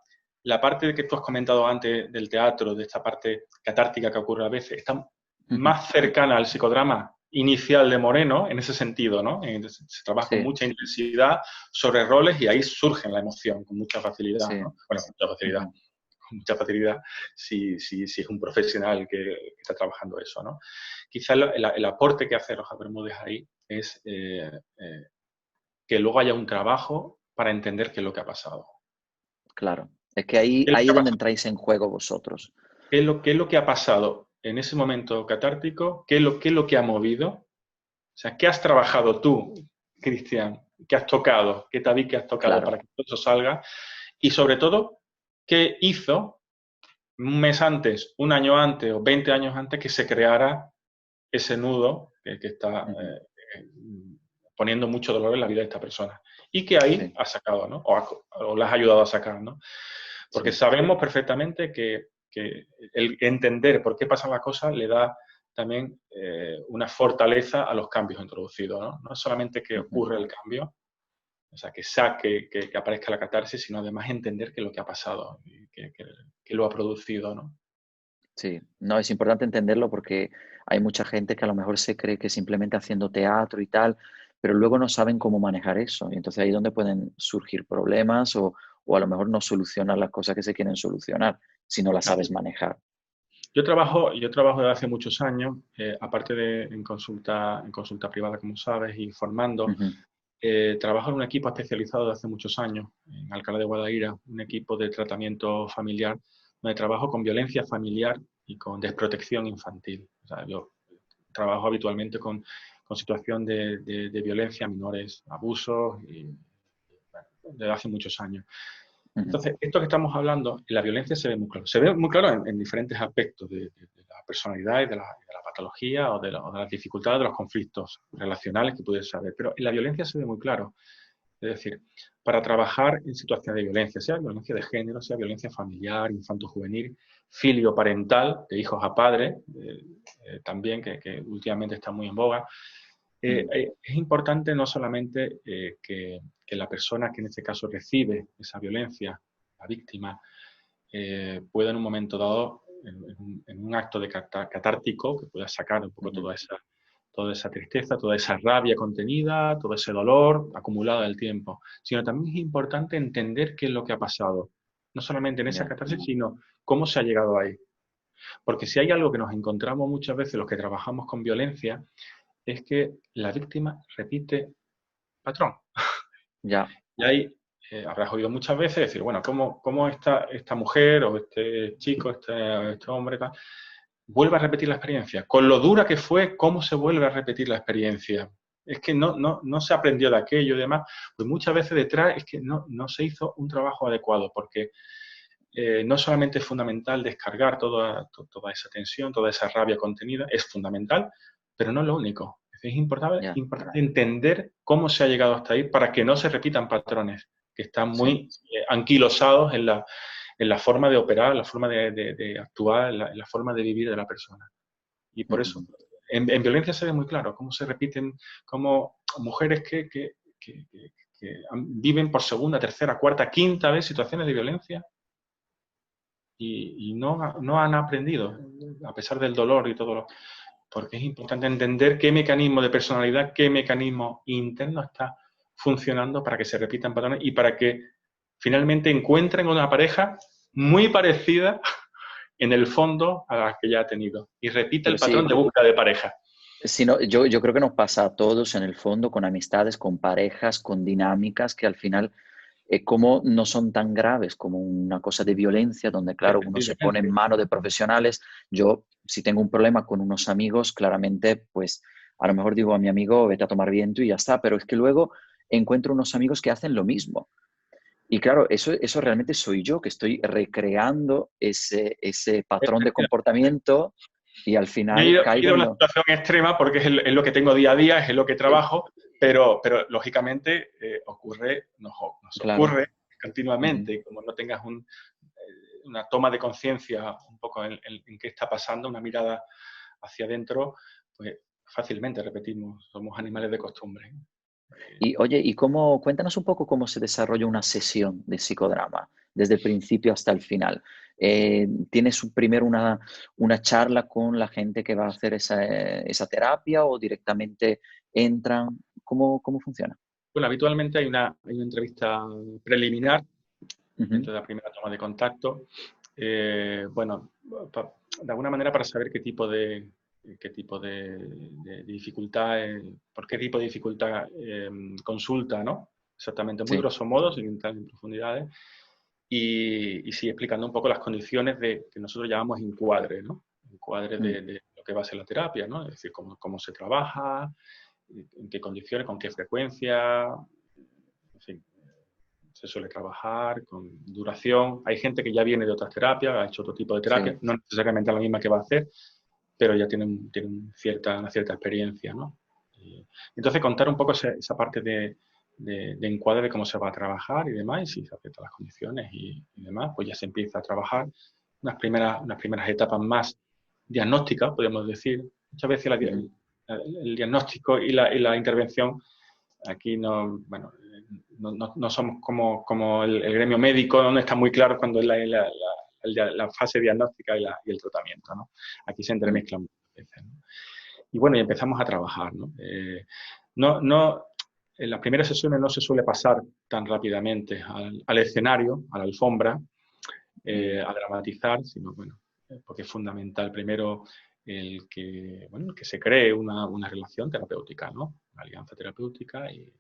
la parte que tú has comentado antes del teatro, de esta parte catártica que ocurre a veces, está Ujú. más cercana al psicodrama inicial de Moreno, en ese sentido, ¿no? Se trabaja con Sí, mucha intensidad sobre roles y ahí surge la emoción con mucha facilidad, sí. ¿no? Bueno, Ujú. con mucha facilidad si es un profesional que está trabajando eso, ¿no? Quizá el aporte que hace Roja Bermúdez ahí es que luego haya un trabajo para entender qué es lo que ha pasado. Claro. Es que ahí, ¿Qué es lo ahí que es ha donde pasado? entráis en juego vosotros. Qué es lo que ha pasado en ese momento catártico? Qué es lo que ha movido? O sea, ¿qué has trabajado tú, Cristian? ¿Qué has tocado? ¿Qué tabique que has tocado Claro. para que todo eso salga? Y sobre todo, ¿qué hizo un mes antes, un año antes o 20 años antes que se creara ese nudo que está Ujú. poniendo mucho dolor en la vida de esta persona? Y que ahí Sí, ha sacado, ¿no? O la has ayudado a sacar, ¿no? Porque sí. sabemos perfectamente que el entender por qué pasan las cosas le da también una fortaleza a los cambios introducidos, ¿no? No es solamente que Ujú. ocurre el cambio, o sea, que saque, que aparezca la catarsis, sino además entender qué es lo que ha pasado, y que lo ha producido, ¿no? Sí, no, es importante entenderlo porque hay mucha gente que a lo mejor se cree que simplemente haciendo teatro y tal, pero luego no saben cómo manejar eso. Y entonces ahí es donde pueden surgir problemas o a lo mejor no solucionar las cosas que se quieren solucionar si no las Claro. sabes manejar. Yo trabajo desde hace muchos años, aparte de en consulta privada, como sabes, y formando. Ujú. Trabajo en un equipo especializado de hace muchos años, en Alcalá de Guadaira, un equipo de tratamiento familiar, donde trabajo con violencia familiar y con desprotección infantil. O sea, yo trabajo habitualmente con situación de violencia, menores, abusos, bueno, desde hace muchos años. Ujú. Entonces, esto que estamos hablando, la violencia se ve muy claro. Se ve muy claro en diferentes aspectos de la personalidad y de la patología o de las dificultades de los conflictos relacionales que puedes saber. Pero en la violencia se ve muy claro. Es decir, para trabajar en situaciones de violencia, sea violencia de género, sea violencia familiar, infanto-juvenil, filio-parental, de hijos a padres, también, que últimamente está muy en boga, Mm. es importante no solamente que la persona que en este caso recibe esa violencia, la víctima, pueda en un momento dado, en un acto de catártico, que pueda sacar un poco toda esa tristeza, toda esa rabia contenida, todo ese dolor acumulado en el tiempo. Sino también es importante entender qué es lo que ha pasado. No solamente en esa catarsis, sino cómo se ha llegado ahí. Porque si hay algo que nos encontramos muchas veces los que trabajamos con violencia, es que la víctima repite patrón. Ya. Y ahí habrás oído muchas veces decir, bueno, ¿cómo esta mujer o este chico, este hombre, tal, vuelve a repetir la experiencia? Con lo dura que fue, ¿cómo se vuelve a repetir la experiencia? Es que no se aprendió de aquello y demás. Pues muchas veces detrás es que no se hizo un trabajo adecuado, porque no solamente es fundamental descargar toda esa tensión, toda esa rabia contenida, es fundamental, pero no es lo único. Es importante entender cómo se ha llegado hasta ahí para que no se repitan patrones que están muy anquilosados en la forma de operar, la forma de actuar, en la forma de vivir de la persona. Y por eso, en violencia se ve muy claro cómo se repiten, cómo mujeres que viven por segunda, tercera, cuarta, quinta vez situaciones de violencia y no han aprendido, a pesar del dolor y todo porque es importante entender qué mecanismo de personalidad, qué mecanismo interno está funcionando para que se repitan patrones y para que finalmente encuentren una pareja muy parecida en el fondo a la que ya ha tenido y repita el patrón de búsqueda de pareja. Sí, no, yo creo que nos pasa a todos en el fondo, con amistades, con parejas, con dinámicas que al final como no son tan graves como una cosa de violencia, donde, claro, uno se pone en manos de profesionales. Yo, si tengo un problema con unos amigos, claramente, pues, a lo mejor digo a mi amigo, vete a tomar viento y ya está, pero es que luego encuentro unos amigos que hacen lo mismo. Y claro, eso realmente soy yo, que estoy recreando ese patrón de comportamiento y al final caigo en una situación extrema porque es lo que tengo día a día, es lo que trabajo, pero lógicamente nos ocurre continuamente. Y como no tengas una toma de conciencia un poco en qué está pasando, una mirada hacia adentro, pues fácilmente repetimos, somos animales de costumbre. Y oye, cuéntanos un poco cómo se desarrolla una sesión de psicodrama, desde el principio hasta el final. ¿Tienes primero una charla con la gente que va a hacer esa terapia o directamente entran? ¿Cómo funciona? Bueno, habitualmente hay una entrevista preliminar dentro de la primera toma de contacto. Bueno, de alguna manera para saber qué tipo de dificultad, por qué tipo de dificultad consulta, ¿no? Exactamente, muy grosso modo, sin entrar en profundidades. Y sí, explicando un poco las condiciones que nosotros llamamos encuadre, ¿no? Encuadre de lo que va a ser la terapia, ¿no? Es decir, cómo se trabaja, en qué condiciones, con qué frecuencia, en fin, se suele trabajar, con duración. Hay gente que ya viene de otras terapias, ha hecho otro tipo de terapia, no necesariamente la misma que va a hacer, pero ya tienen una cierta experiencia, ¿no? Entonces, contar un poco esa parte de encuadre de cómo se va a trabajar y demás, y si se aceptan las condiciones y demás, pues ya se empieza a trabajar unas primeras etapas más diagnósticas, podemos decir. Muchas veces el diagnóstico y la intervención aquí no somos como el gremio médico, no está muy claro cuando es la fase diagnóstica y el tratamiento, ¿no? Aquí se entremezclan muchas veces, ¿no? Y bueno, y empezamos a trabajar, ¿no? En las primeras sesiones no se suele pasar tan rápidamente al escenario, a la alfombra, a dramatizar, sino, bueno, porque es fundamental primero el que se cree una relación terapéutica, ¿no? Una alianza terapéutica y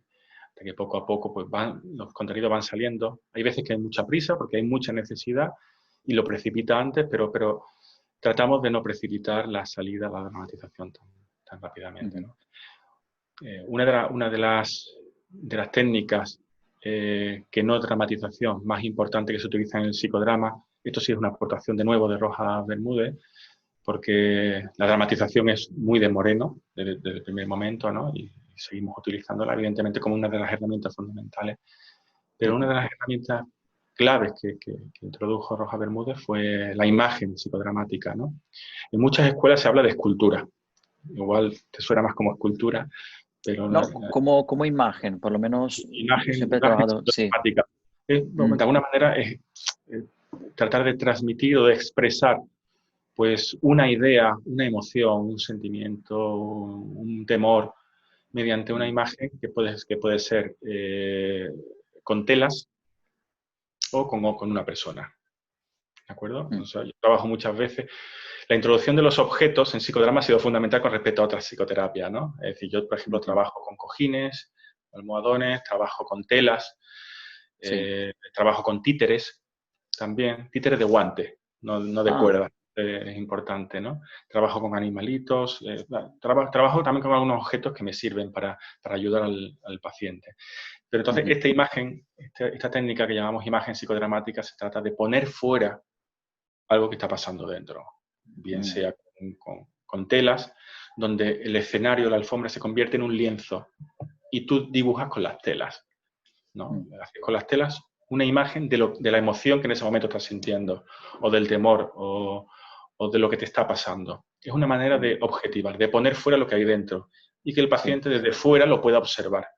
hasta que poco a poco pues los contenidos van saliendo. Hay veces que hay mucha prisa porque hay mucha necesidad y lo precipita antes, pero tratamos de no precipitar la salida, la dramatización tan rápidamente, ¿no? Una de las técnicas que no dramatización más importante que se utiliza en el psicodrama, esto sí es una aportación de nuevo de Rojas Bermúdez, porque la dramatización es muy de Moreno desde el primer momento, ¿no? Y seguimos utilizándola evidentemente como una de las herramientas fundamentales. Pero una de las herramientas claves que introdujo Rojas Bermúdez fue la imagen psicodramática, ¿no? En muchas escuelas se habla de escultura. Igual te suena más como escultura, pero no, como imagen, por lo menos imagen siempre he trabajado, psicodramática. De alguna manera es tratar de transmitir o de expresar pues una idea, una emoción, un sentimiento, un temor, mediante una imagen que puede ser con telas o con una persona. ¿De acuerdo? O sea, yo trabajo muchas veces. La introducción de los objetos en psicodrama ha sido fundamental con respecto a otras psicoterapias, ¿no? Es decir, yo, por ejemplo, trabajo con cojines, almohadones, trabajo con telas, trabajo con títeres también, títeres de guante, no de cuerda. Es importante, ¿no? Trabajo con animalitos, trabajo también con algunos objetos que me sirven para ayudar al paciente. Pero entonces esta imagen, esta técnica que llamamos imagen psicodramática, se trata de poner fuera algo que está pasando dentro, bien sea con telas, donde el escenario, la alfombra se convierte en un lienzo y tú dibujas con las telas, ¿no? Haces con las telas una imagen de la emoción que en ese momento estás sintiendo, o del temor, o de lo que te está pasando. Es una manera de objetivar, de poner fuera lo que hay dentro y que el paciente desde fuera lo pueda observar.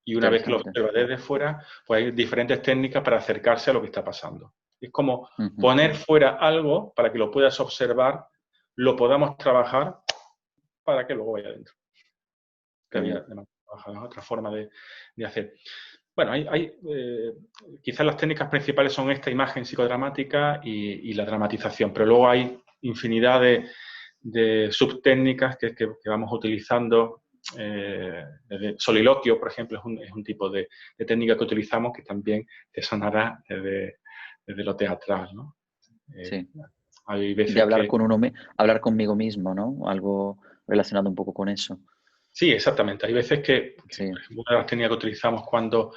Y una vez que lo observa desde fuera, pues hay diferentes técnicas para acercarse a lo que está pasando. Es como poner fuera algo para que lo puedas observar, lo podamos trabajar para que luego vaya adentro. Que había otra forma de hacer. Bueno, quizás las técnicas principales son esta imagen psicodramática y la dramatización, pero luego hay infinidad de subtécnicas que vamos utilizando. Desde soliloquio, por ejemplo, es un tipo de técnica que utilizamos que también te sonará desde lo teatral, ¿no? Hay veces de hablar hablar conmigo mismo, ¿no? Algo relacionado un poco con eso. Sí, exactamente. Hay veces que por ejemplo, una de las técnicas que utilizamos cuando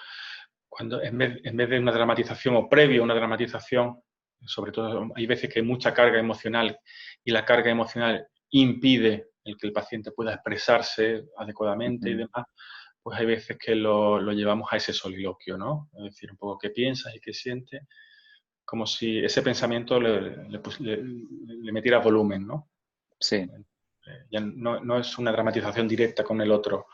en vez de una dramatización o previo a una dramatización, sobre todo hay veces que hay mucha carga emocional y la carga emocional impide el que el paciente pueda expresarse adecuadamente y demás, pues hay veces que lo llevamos a ese soliloquio, ¿no? Es decir, un poco qué piensas y qué sientes, como si ese pensamiento le metiera volumen, ¿no? Sí. Ya no es una dramatización directa con el otro.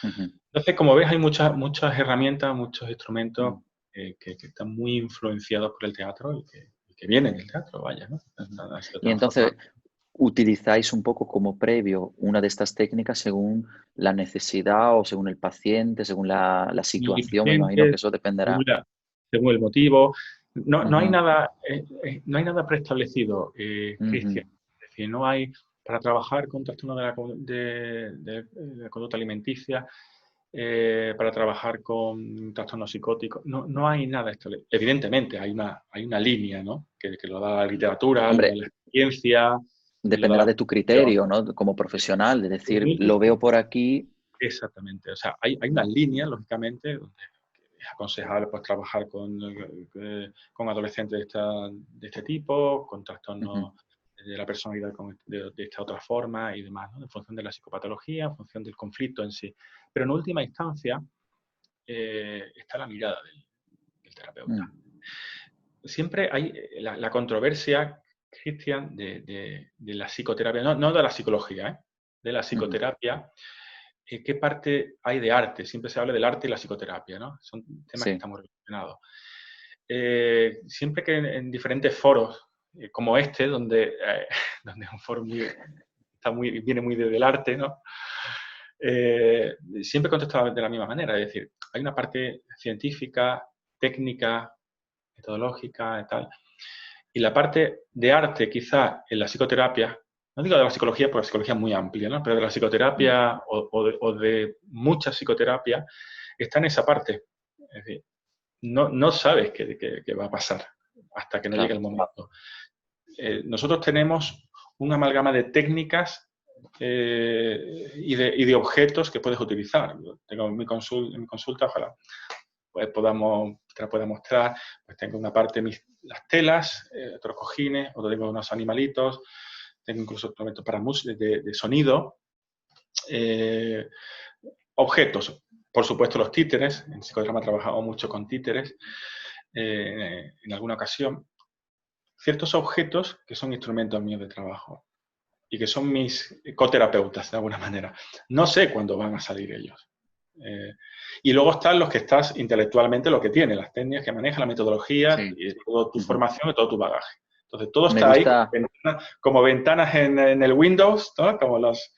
Entonces, como ves, hay muchas herramientas, muchos instrumentos que están muy influenciados por el teatro y que vienen del teatro, vaya, ¿no? Y entonces, utilizáis un poco como previo una de estas técnicas según la necesidad o según el paciente, según la situación. Me imagino que eso dependerá. Según el motivo. No hay nada preestablecido, Cristian. Es decir, no hay, para trabajar con trastorno de la conducta alimenticia, para trabajar con trastornos psicóticos, no hay nada establecido. Evidentemente, hay una línea, ¿no? Que lo da la literatura, lo da la experiencia. Dependerá de tu criterio, ¿no? Como profesional, de decir, lo veo por aquí. Exactamente. O sea, hay una línea, lógicamente, donde es aconsejable pues, trabajar con adolescentes de este tipo, con trastornos de la personalidad de esta otra forma y demás, ¿no? En función de la psicopatología, en función del conflicto en sí. Pero en última instancia está la mirada del terapeuta. Siempre hay la controversia, Cristian, de la psicoterapia, no de la psicología, de la psicoterapia. ¿Qué parte hay de arte? Siempre se habla del arte y la psicoterapia, ¿no? Son temas que están muy relacionados. Siempre que en diferentes foros, como este, donde es un foro viene muy desde el arte, ¿no? Siempre contesta de la misma manera. Es decir, hay una parte científica, técnica, metodológica y tal. Y la parte de arte, quizá en la psicoterapia, no digo de la psicología porque la psicología es muy amplia, ¿no? Pero de la psicoterapia o de mucha psicoterapia está en esa parte. Es decir, no sabes qué va a pasar hasta que no llegue el momento. Nosotros tenemos un amalgama de técnicas y de objetos que puedes utilizar. Tengo en mi consulta, ojalá pues te la pueda mostrar, pues tengo una parte las telas, otros cojines, otro tengo unos animalitos, tengo incluso instrumentos para de sonido, objetos, por supuesto los títeres, en psicodrama he trabajado mucho con títeres, en alguna ocasión, ciertos objetos que son instrumentos míos de trabajo y que son mis coterapeutas de alguna manera. No sé cuándo van a salir ellos. Y luego están los que estás intelectualmente, lo que tienes, las técnicas que manejas, la metodología, Sí. y toda tu formación y todo tu bagaje. Entonces, todo Me está ahí gusta, como ventanas en el Windows, ¿no? Como los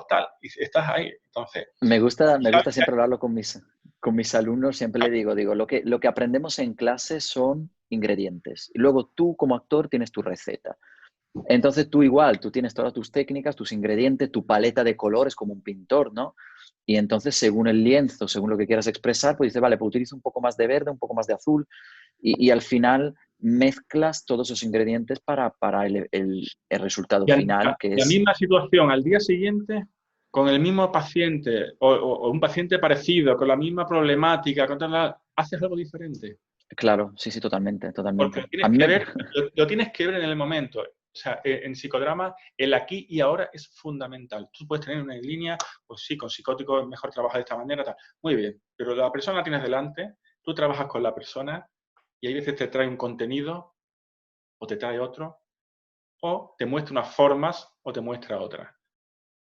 tal, y estás ahí. Entonces, me gusta siempre hablarlo con mis alumnos, siempre le digo, lo que aprendemos en clase son ingredientes. Y luego tú como actor tienes tu receta. Entonces tú igual, tú tienes todas tus técnicas, tus ingredientes, tu paleta de colores como un pintor, ¿no? Y entonces según el lienzo, según lo que quieras expresar, pues dices, vale, pues utilizo un poco más de verde, un poco más de azul, y al final mezclas todos esos ingredientes para el resultado y final, que la es, misma situación al día siguiente, con el mismo paciente o un paciente parecido, con la misma problemática, haces algo diferente. claro, sí, sí, totalmente, Porque totalmente. lo A tienes mí que me, ver, lo tienes que ver en el momento. O sea, en psicodrama, el aquí y ahora es fundamental. Tú puedes tener una línea, pues sí, con psicótico es mejor trabajar de esta manera, tal. Muy bien, pero la persona la tienes delante, tú trabajas con la persona y hay veces te trae un contenido o te trae otro, o te muestra unas formas o te muestra otras.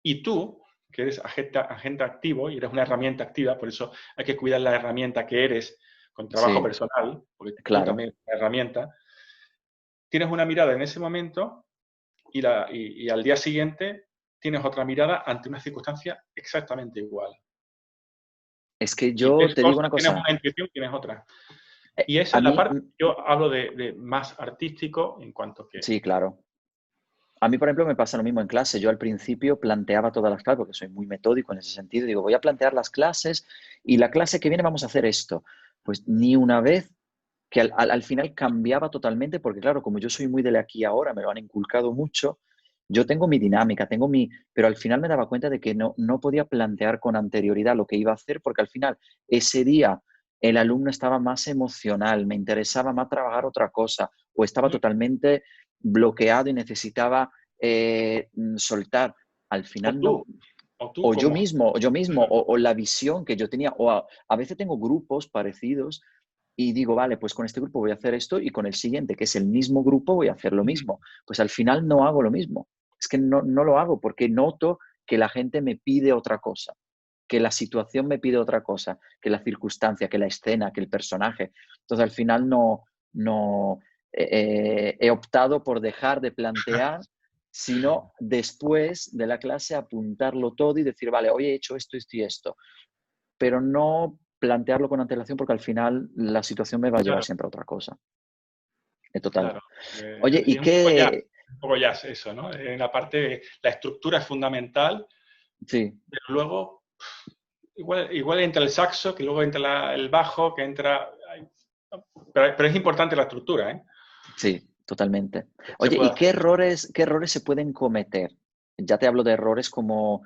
Y tú, que eres agente activo y eres una herramienta activa, por eso hay que cuidar la herramienta que eres con trabajo sí, personal, porque tú claro. también eres una herramienta, tienes una mirada en ese momento y al día siguiente tienes otra mirada ante una circunstancia exactamente igual. Es que Si yo ves te digo cosas, una tienes cosa, una intuición, tienes otra. Y esa a es la mí, parte que yo hablo de más artístico en cuanto que... sí, claro. A mí, por ejemplo, me pasa lo mismo en clase. Yo al principio planteaba todas las clases, porque soy muy metódico en ese sentido. Digo, voy a plantear las clases y la clase que viene vamos a hacer esto. Pues ni una vez que al final cambiaba totalmente, porque claro, como yo soy muy del aquí y ahora, me lo han inculcado mucho, yo tengo mi dinámica, pero al final me daba cuenta de que no podía plantear con anterioridad lo que iba a hacer, porque al final ese día el alumno estaba más emocional, me interesaba más trabajar otra cosa, o estaba totalmente bloqueado y necesitaba soltar. Al O final tú, no, o tú como... o yo mismo, o la visión que yo tenía, a veces tengo grupos parecidos y digo, vale, pues con este grupo voy a hacer esto y con el siguiente, que es el mismo grupo, voy a hacer lo mismo. Pues al final no hago lo mismo. Es que no lo hago porque noto que la gente me pide otra cosa, que la situación me pide otra cosa, que la circunstancia, que la escena, que el personaje. Entonces al final no he optado por dejar de plantear, sino después de la clase apuntarlo todo y decir, vale, hoy he hecho esto, esto y esto, pero no plantearlo con antelación porque al final la situación me va a llevar Claro, siempre a otra cosa. Es total. claro. Oye, Es ¿y qué? un poco jazz eso, ¿no? En la parte, la estructura es fundamental, Sí, pero luego, igual entra el saxo, que luego entra el bajo, que entra... Pero es importante la estructura, ¿eh? sí, totalmente. Se Oye, puede ¿y hacer. qué errores se pueden cometer? Ya te hablo de errores como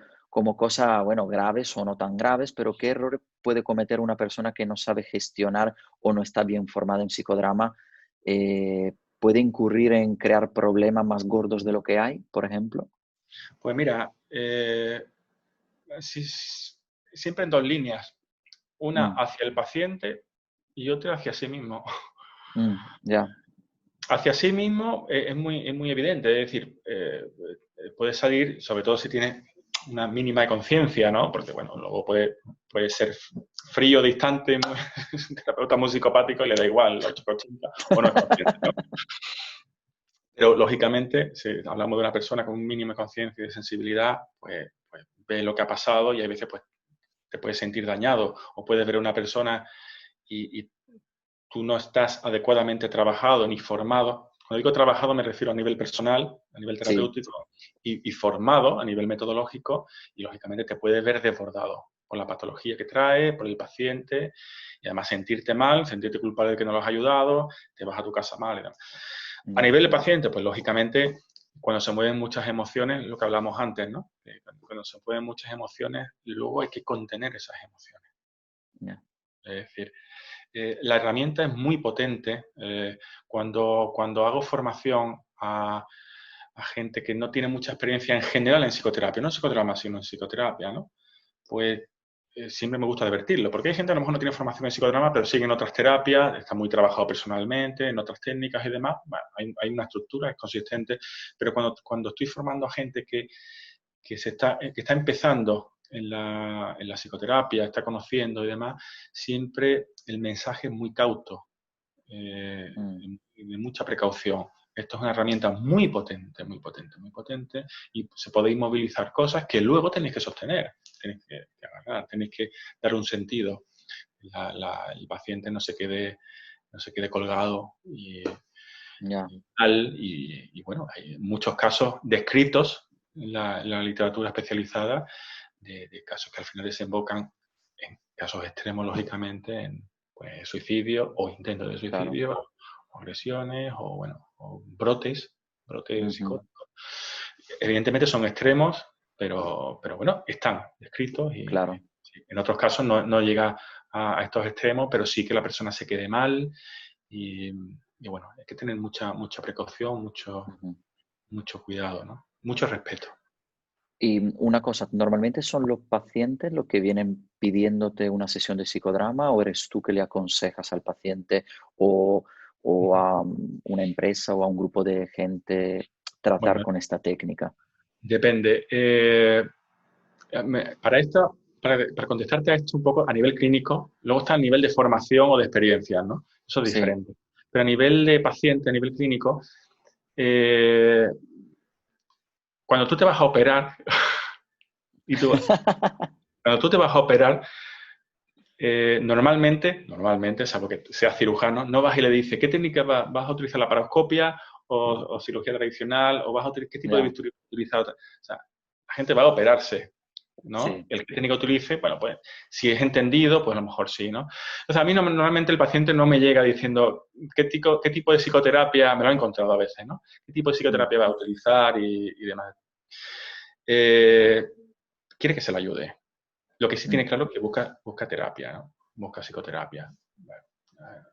cosa, bueno, graves o no tan graves, pero ¿qué errores puede cometer una persona que no sabe gestionar o no está bien formada en psicodrama? ¿Puede incurrir en crear problemas más gordos de lo que hay, por ejemplo? Pues mira, siempre en dos líneas. Una Mm, hacia el paciente y otra hacia sí mismo. ya, Hacia sí mismo es muy evidente, es decir, puede salir, sobre todo si tienes una mínima de conciencia, ¿no? Porque, bueno, luego puede ser frío, distante, un terapeuta muy psicopático y le da igual, 880, o no es consciente, ¿no? Pero, lógicamente, si hablamos de una persona con un mínimo de conciencia y de sensibilidad, pues ve lo que ha pasado y a veces pues, te puedes sentir dañado o puedes ver a una persona y tú no estás adecuadamente trabajado ni formado. Cuando digo trabajado me refiero a nivel personal, a nivel sí, terapéutico y formado a nivel metodológico y lógicamente te puedes ver desbordado por la patología que trae, por el paciente y además sentirte mal, sentirte culpable de que no lo has ayudado, te vas a tu casa mal y demás. A ya, nivel de paciente, pues lógicamente cuando se mueven muchas emociones, lo que hablamos antes, ¿no? Cuando se mueven muchas emociones, luego hay que contener esas emociones. ya. Es decir, la herramienta es muy potente. Cuando hago formación a gente que no tiene mucha experiencia en general en psicoterapia, no en psicodrama, sino en psicoterapia, ¿no? Pues siempre me gusta divertirlo, porque hay gente que a lo mejor no tiene formación en psicodrama, pero sigue en otras terapias, está muy trabajado personalmente, en otras técnicas y demás. Bueno, hay una estructura, es consistente, pero cuando estoy formando a gente que está empezando en la psicoterapia, está conociendo y demás, siempre el mensaje es muy cauto, de mucha precaución. Esto es una herramienta muy potente, muy potente, muy potente, y se podéis movilizar cosas que luego tenéis que sostener, tenéis que agarrar, tenéis que dar un sentido. El paciente no se quede colgado y bueno, hay muchos casos descritos en la literatura especializada de casos que al final desembocan en casos extremos, lógicamente, en pues, suicidio o intentos de suicidio, claro. o agresiones, o bueno, o brotes Ujú. psicóticos. Evidentemente son extremos, pero bueno, están descritos y Claro. en otros casos no llega a estos extremos, pero sí que la persona se quede mal y bueno, hay que tener mucha precaución, Ujú. mucho cuidado, ¿no? Mucho respeto. Y una cosa, ¿normalmente son los pacientes los que vienen pidiéndote una sesión de psicodrama o eres tú que le aconsejas al paciente o a una empresa o a un grupo de gente tratar Bueno, con esta técnica? depende. Para contestarte a esto un poco a nivel clínico, luego está a nivel de formación o de experiencia, ¿no? Eso es Sí. diferente. Pero a nivel de paciente, a nivel clínico, eh, cuando tú te vas a operar, y cuando tú te vas a operar, normalmente, salvo que seas cirujano, no vas y le dices, ¿qué técnica vas a utilizar? ¿La paroscopia o cirugía tradicional? ¿O vas a utilizar qué tipo de Ya, bisturí utilizar? O sea, la gente va a operarse, ¿no? sí. El que técnica utilice, bueno, pues si es entendido, pues a lo mejor sí, ¿no? Entonces, a mí normalmente el paciente no me llega diciendo qué tipo de psicoterapia, me lo he encontrado a veces, ¿no? ¿Qué tipo de Mm, psicoterapia va a utilizar y demás? Eh, quiere que se le ayude. Lo que sí tiene mm, claro es que busca terapia, ¿no? Busca psicoterapia. Bueno,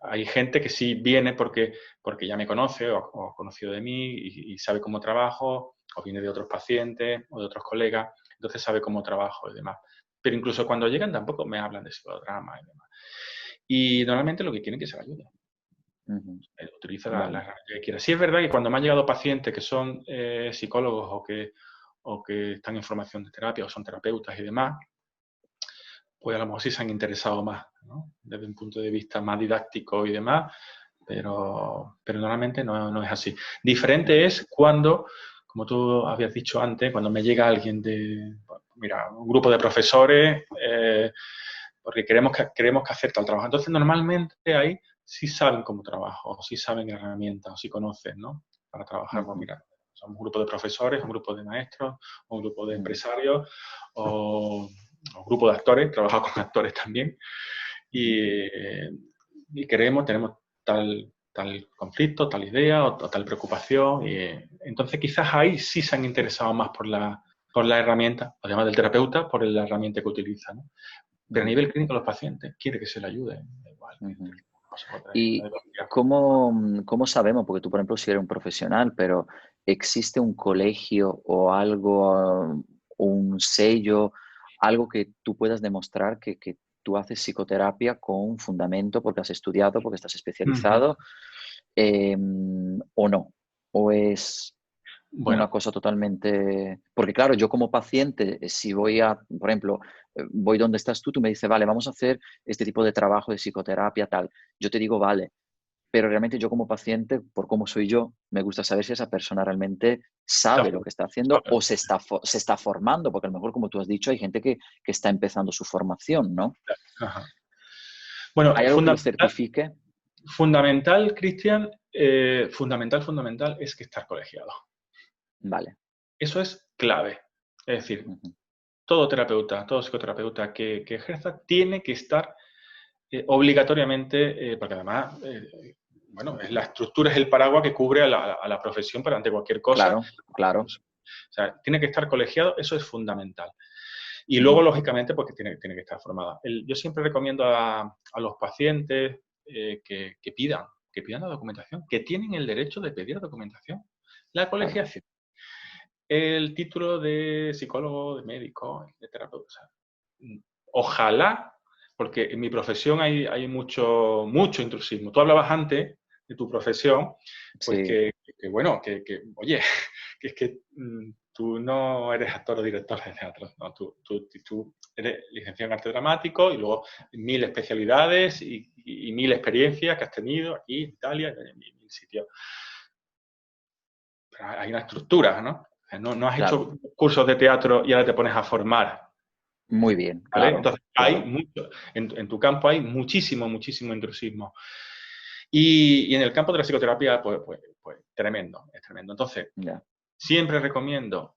hay gente que sí viene porque ya me conoce o ha conocido de mí y sabe cómo trabajo, o viene de otros pacientes o de otros colegas, entonces sabe cómo trabajo y demás. Pero incluso cuando llegan tampoco me hablan de psicodrama y demás. Y normalmente lo que quieren es que se le ayude. ujú. Utiliza la Vale. herramienta que quiera. Sí es verdad que cuando me han llegado pacientes que son psicólogos o que están en formación de terapia o son terapeutas y demás, pues a lo mejor sí se han interesado más, ¿no? Desde un punto de vista más didáctico y demás, pero normalmente no es así. Diferente es cuando, como tú habías dicho antes, cuando me llega alguien mira, un grupo de profesores, porque queremos que hacer tal trabajo. Entonces, normalmente ahí sí saben cómo trabajo, o sí saben herramientas, o sí conocen, ¿no? Para trabajar, pues Ujú, mira, somos un grupo de profesores, un grupo de maestros, un grupo de ujú, empresarios, o un grupo de actores, trabajo con actores también, ujú. y tenemos tal conflicto, tal idea o tal preocupación, y entonces quizás ahí sí se han interesado más por la herramienta, además del terapeuta, por la herramienta que utiliza, ¿no? Pero a Ujú, nivel clínico los pacientes quiere que se le ayude, da igual, que ujú. pasa por otra, da ¿Y igual. cómo sabemos? Porque tú, por ejemplo, si eres un profesional, pero ¿existe un colegio o algo, un sello, algo que tú puedas demostrar que tú haces psicoterapia con un fundamento porque has estudiado, porque estás Ujú. especializado, o no? ¿O es una Bueno, cosa totalmente... Porque claro, yo como paciente, si voy a, por ejemplo, voy donde estás tú me dices, vale, vamos a hacer este tipo de trabajo de psicoterapia, tal. Yo te digo, vale, pero realmente yo como paciente, por cómo soy yo, me gusta saber si esa persona realmente está sabe lo que está haciendo fuera. o se está formando, porque a lo mejor, como tú has dicho, hay gente que está empezando su formación, ¿no? Ajá. Bueno, ¿Hay algo que lo certifique? fundamental, Cristian, fundamental es que estar colegiado. Vale. Eso es clave. Es decir, Ujú. todo terapeuta, todo psicoterapeuta que ejerza tiene que estar obligatoriamente, porque además, bueno, la estructura es el paraguas que cubre a la profesión para ante cualquier cosa. Claro, claro. O sea, tiene que estar colegiado, eso es fundamental. Y luego, Ujú. lógicamente, pues que tiene que estar formada. Yo siempre recomiendo a los pacientes que pidan la documentación, que tienen el derecho de pedir documentación. La Claro. colegiación, el título de psicólogo, de médico, de terapeuta. O sea, ojalá, porque en mi profesión hay mucho intrusismo. Tú hablabas antes de tu profesión, pues Sí. bueno, oye, que es que tú no eres actor o director de teatro, no, tú eres licenciado en arte dramático y luego 1000 especialidades y 1000 experiencias que has tenido aquí en Italia, en 1000 sitios. Pero hay una estructura, ¿no? O sea, no has Claro, hecho cursos de teatro y ahora te pones a formar, muy bien, ¿vale? claro, Entonces, hay claro. mucho, en tu campo hay muchísimo intrusismo. Y en el campo de la psicoterapia, pues tremendo, es tremendo. Entonces, Ya. siempre recomiendo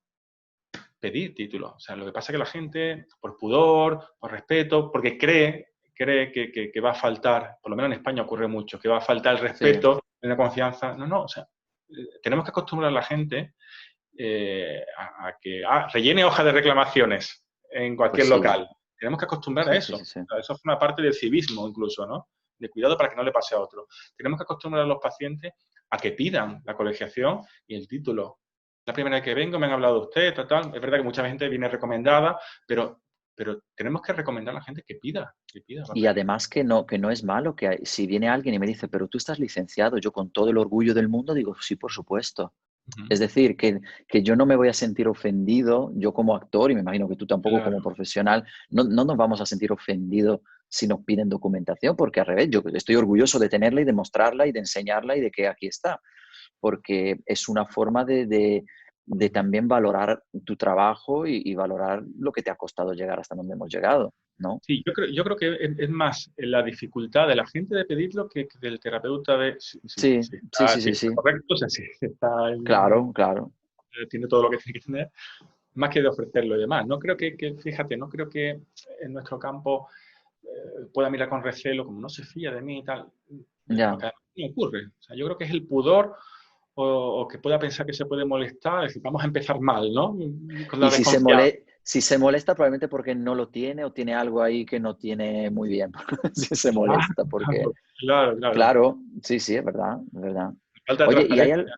pedir títulos. O sea, lo que pasa es que la gente, por pudor, por respeto, porque cree que va a faltar, por lo menos en España ocurre mucho, que va a faltar el Sí, respeto, la confianza. No, o sea, tenemos que acostumbrar a la gente a que rellene hojas de reclamaciones en pues cualquier sí, local. Tenemos que acostumbrar a sí, sí, eso. sí, sí. O sea, eso es una parte del civismo incluso, ¿no? De cuidado para que no le pase a otro. Tenemos que acostumbrar a los pacientes a que pidan la colegiación y el título. La primera vez que vengo me han hablado de usted, tal. Es verdad que mucha gente viene recomendada, pero tenemos que recomendar a la gente que pida, va a Y pedir. además que no es malo que si viene alguien y me dice, pero tú estás licenciado, yo con todo el orgullo del mundo digo, sí, por supuesto. Ujú. Es decir, que yo no me voy a sentir ofendido, yo como actor, y me imagino que tú tampoco como Claro, profesional, no nos vamos a sentir ofendidos si nos piden documentación, porque al revés, yo estoy orgulloso de tenerla y de mostrarla y de enseñarla y de que aquí está, porque es una forma de también valorar tu trabajo y valorar lo que te ha costado llegar hasta donde hemos llegado, ¿no? sí, yo creo que es más la dificultad de la gente de pedirlo que del terapeuta de Sí, sí, sí, si sí, está sí, correcto, o sea, si está claro, claro. tiene todo lo que tiene que tener, más que de ofrecerlo y demás. No creo fíjate, no creo que en nuestro campo pueda mirar con recelo, como no se fía de mí y tal, Ya. porque a mí me ocurre. O sea, yo creo que es el pudor o que pueda pensar que se puede molestar, es decir, vamos a empezar mal, ¿no? Con la Y desconfianza. si se molesta, probablemente porque no lo tiene o tiene algo ahí que no tiene muy bien. Si se molesta, porque, Claro, claro. claro, sí, sí, es verdad, es verdad. Falta de Oye, transparencia.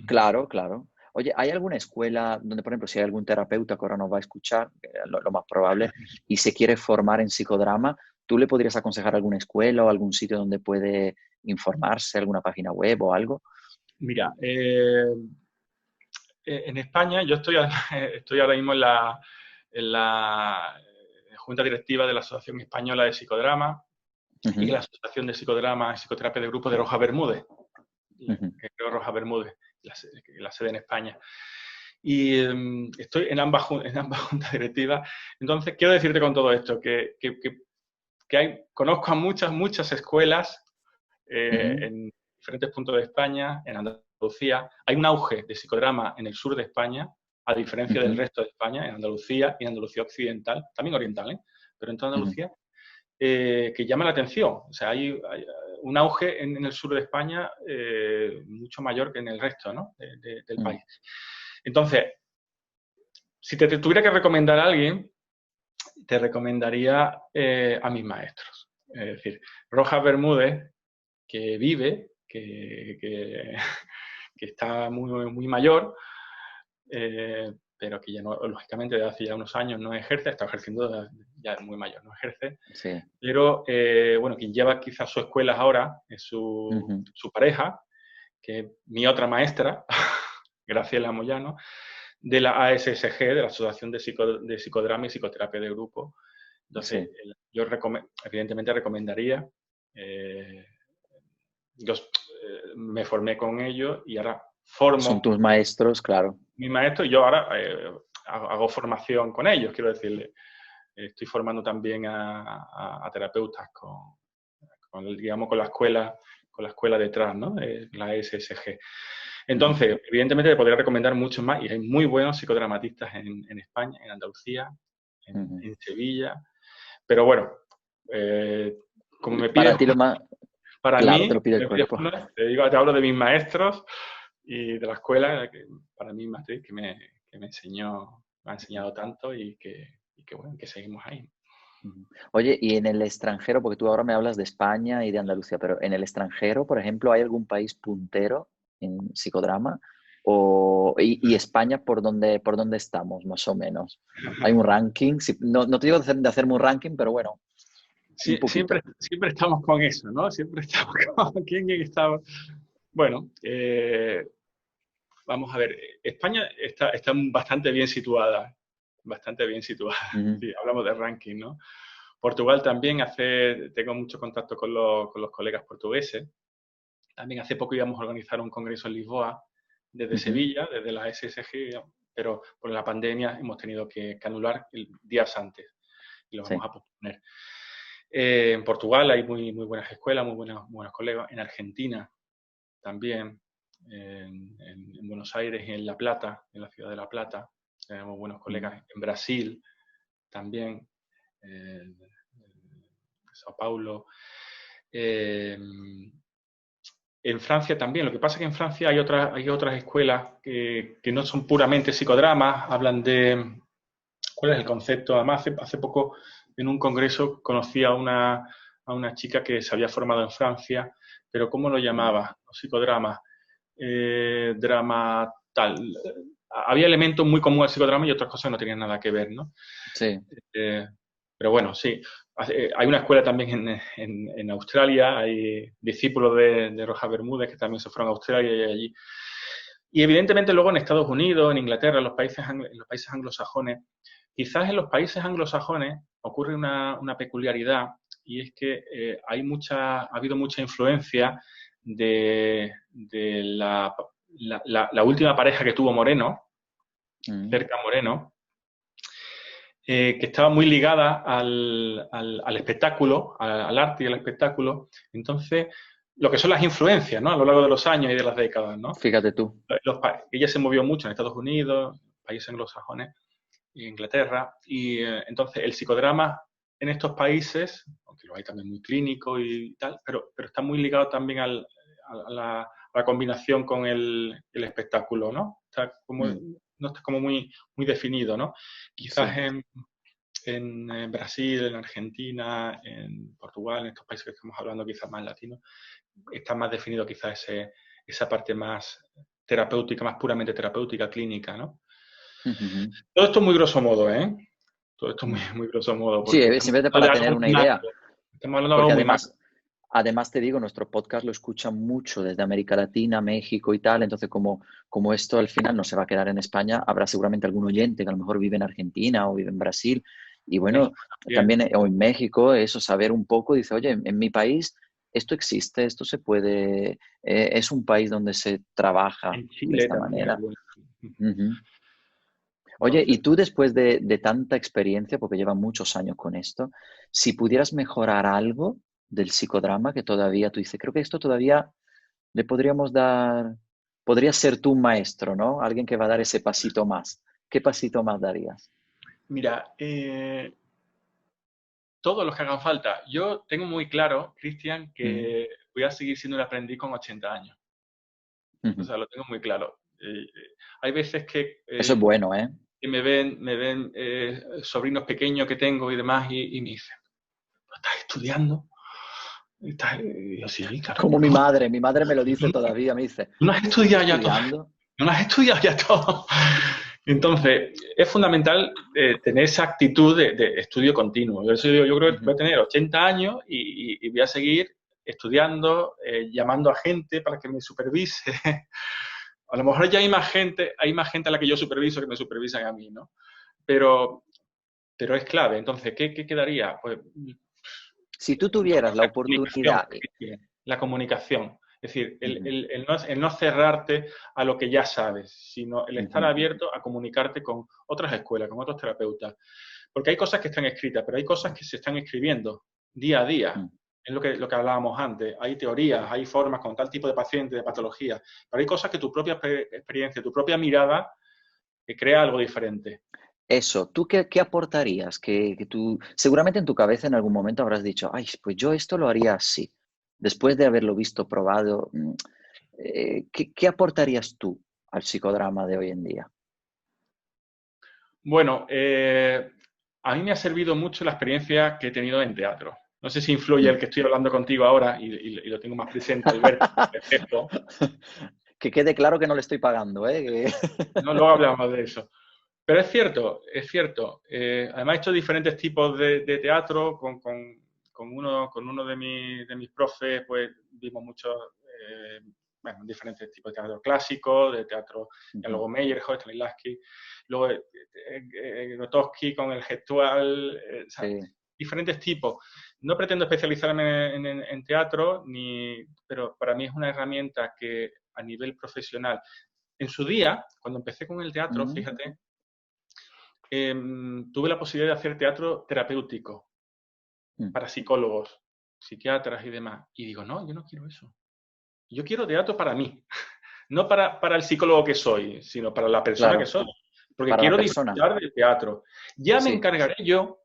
claro, claro. Oye, ¿hay alguna escuela donde, por ejemplo, si hay algún terapeuta que ahora nos va a escuchar, que es lo más probable, y se quiere formar en psicodrama, tú le podrías aconsejar alguna escuela o algún sitio donde puede informarse, alguna página web o algo? Mira, en España yo estoy ahora mismo en la Junta Directiva de la Asociación Española de Psicodrama y Ujú, la Asociación de Psicodrama y Psicoterapia de Grupo de Roja Bermúdez, ujú. que creo Roja Bermúdez, la sede en España. Y estoy en ambas juntas directivas. Entonces, quiero decirte con todo esto conozco a muchas escuelas Ujú, en diferentes puntos de España, en Andalucía. Hay un auge de psicodrama en el sur de España, a diferencia del ujú, resto de España, en Andalucía y en Andalucía occidental, también oriental, ¿eh? Pero en toda ujú, Andalucía, que llama la atención. O sea, hay un auge en el sur de España mucho mayor que en el resto, ¿no? Del ujú. país. Entonces, si te tuviera que recomendar a alguien, te recomendaría a mis maestros. Es decir, Rojas Bermúdez, que vive, que está muy mayor, pero que ya no, lógicamente desde hace ya unos años no ejerce, está ejerciendo ya muy mayor, no ejerce, Sí. pero bueno, quien lleva quizás su escuela ahora es Ujú, su pareja, que es mi otra maestra, Graciela Moyano, de la ASSG, de la Asociación de Psicodrama y Psicoterapia de Grupo. Entonces, sí. yo evidentemente recomendaría, yo me formé con ellos y ahora Son formo tus maestros, claro. mi maestro y yo ahora hago formación con ellos, quiero decirle. Estoy formando también a terapeutas digamos, con la escuela detrás, ¿no? La SSG. Ujú, Entonces, evidentemente te podría recomendar muchos más y hay muy buenos psicodramatistas en España, en Andalucía, ujú. en Sevilla. Pero bueno, eh, como me Para pides ti lo más, para claro, te mí, lo pide el me pides cuerpo. una, te hablo de mis maestros y de la escuela, que para mí Matriz, que me enseñó, me ha enseñado tanto bueno, que seguimos ahí. Ujú. Oye, y en el extranjero, porque tú ahora me hablas de España y de Andalucía, pero en el extranjero, por ejemplo, ¿hay algún país puntero en psicodrama? Y España, por dónde estamos, más o menos? ¿Hay un ranking? No te digo de hacerme un ranking, pero bueno, un poquito. Siempre estamos con eso, ¿no? Siempre estamos con quién está. Bueno, vamos a ver, España está bastante bien situada, Ujú. si hablamos de ranking, ¿no? Portugal también tengo mucho contacto con los colegas portugueses. También hace poco íbamos a organizar un congreso en Lisboa, desde Ujú. Sevilla, desde la SSG, pero por la pandemia hemos tenido que anular días antes y lo vamos Sí. a posponer. En Portugal hay muy buenas escuelas, muy buenos colegas. En Argentina también, en Buenos Aires y en La Plata, en la ciudad de La Plata, tenemos buenos Mm. colegas. En Brasil también, en Sao Paulo. En Francia también. Lo que pasa es que en Francia hay otras escuelas que no son puramente psicodramas, hablan de... ¿Cuál es el concepto? Además, hace poco en un congreso conocí a una chica que se había formado en Francia, pero ¿cómo lo Mm. llamaba? Los psicodramas. Drama tal. Había elementos muy comunes al psicodrama y otras cosas que no tenían nada que ver, ¿no? Sí. Eh, pero bueno, sí. Hay una escuela también en Australia, hay discípulos de Rojas Bermúdez que también se fueron a Australia y allí. Y evidentemente luego en Estados Unidos, en Inglaterra, en los países anglosajones, quizás en los países anglosajones ocurre una peculiaridad y es que ha habido mucha influencia de la última pareja que tuvo Moreno, Mm. cerca Moreno, que estaba muy ligada al espectáculo, al arte y al espectáculo. Entonces, lo que son las influencias, ¿no? A lo largo de los años y de las décadas, ¿no? Fíjate tú. Ella se movió mucho en Estados Unidos, países anglosajones, y Inglaterra, y entonces el psicodrama en estos países, aunque lo hay también muy clínico y tal, pero está muy ligado también a la combinación con el espectáculo, ¿no? Mm. No está como muy definido, ¿no? Quizás Sí. en Brasil, en Argentina, en Portugal, en estos países que estamos hablando quizás más latinos, está más definido quizás esa parte más terapéutica, más puramente terapéutica, clínica, ¿no? Ujú. Todo esto muy grosso modo, ¿eh? Todo esto muy, Mm. muy grosso modo, Sí, porque estamos simplemente hablando para de tener algo una muy idea, macro. Estamos hablando de algo porque muy macro. además te digo, nuestro podcast lo escuchan mucho desde América Latina, México y tal, entonces como esto al final no se va a quedar en España, habrá seguramente algún oyente que a lo mejor vive en Argentina o vive en Brasil, y En bueno, México también. también o en México, eso, saber un poco, dice, oye, en mi país esto existe, esto se puede, es un país donde se trabaja En de Chile esta también hay manera. algunos. Ujú. Oye, y Entonces, tú después de tanta experiencia, porque llevas muchos años con esto, si pudieras mejorar algo del psicodrama que todavía tú dices, creo que esto todavía le podríamos dar, podrías ser tú un maestro, ¿no? Alguien que va a dar ese pasito más. ¿Qué pasito más darías? mira, todos los que hagan falta. Yo tengo muy claro, Cristian, Mm. que voy a seguir siendo un aprendiz con 80 años. O Ujú. sea, lo tengo muy claro. Hay veces Eso es bueno, ¿eh? que me ven sobrinos pequeños que tengo y demás y me dicen, ¿estás estudiando? Y yo, sí, claro, Como no. mi madre me lo dice todavía, me dice, No has ¿estás estudiado ya todo. estudiando? No has estudiado ya todo. Entonces, es fundamental tener esa actitud de estudio continuo. Yo creo que voy Ujú. a tener 80 años y voy a seguir estudiando, llamando a gente para que me supervise. A lo mejor ya hay más gente a la que yo superviso que me supervisan a mí, ¿no? Pero, pero es clave. Entonces, ¿qué quedaría? Pues Si tú muchas tuvieras la cosas. Comunicación. oportunidad, La comunicación. Es decir, ujú, el no cerrarte a lo que ya sabes, sino el estar ujú, abierto a comunicarte con otras escuelas, con otros terapeutas. Porque hay cosas que están escritas, pero hay cosas que se están escribiendo día a día. ujú. Es lo que hablábamos antes. Hay teorías, hay formas con tal tipo de paciente, de patología. Pero hay cosas que tu propia experiencia, tu propia mirada, que crea algo diferente. Eso, ¿tú qué aportarías? Que tú, seguramente en tu cabeza en algún momento habrás dicho, ay, pues yo esto lo haría así. Después de haberlo visto, probado, ¿qué aportarías tú al psicodrama de hoy en día? Bueno, a mí me ha servido mucho la experiencia que he tenido en teatro. No sé si influye el Mm. que estoy hablando contigo ahora y lo tengo más presente al ver el espejo. Que quede claro que no le estoy pagando, ¿eh? No, luego hablamos de eso. Pero es cierto, es cierto. Además he hecho diferentes tipos de teatro. Con uno de mis profes, pues vimos muchos bueno, diferentes tipos de teatro clásico, de teatro, luego Meyerhold, Stanislavski, luego Grotowski con el gestual, o sea, diferentes tipos. No pretendo especializarme en teatro, pero para mí es una herramienta que a nivel profesional, en su día, cuando empecé con el teatro, fíjate, tuve la posibilidad de hacer teatro terapéutico para psicólogos, psiquiatras y demás. Y digo, no, yo no quiero eso. Yo quiero teatro para mí. No para el psicólogo que soy, sino para la persona que soy. Porque quiero disfrutar del teatro. Ya me encargaré yo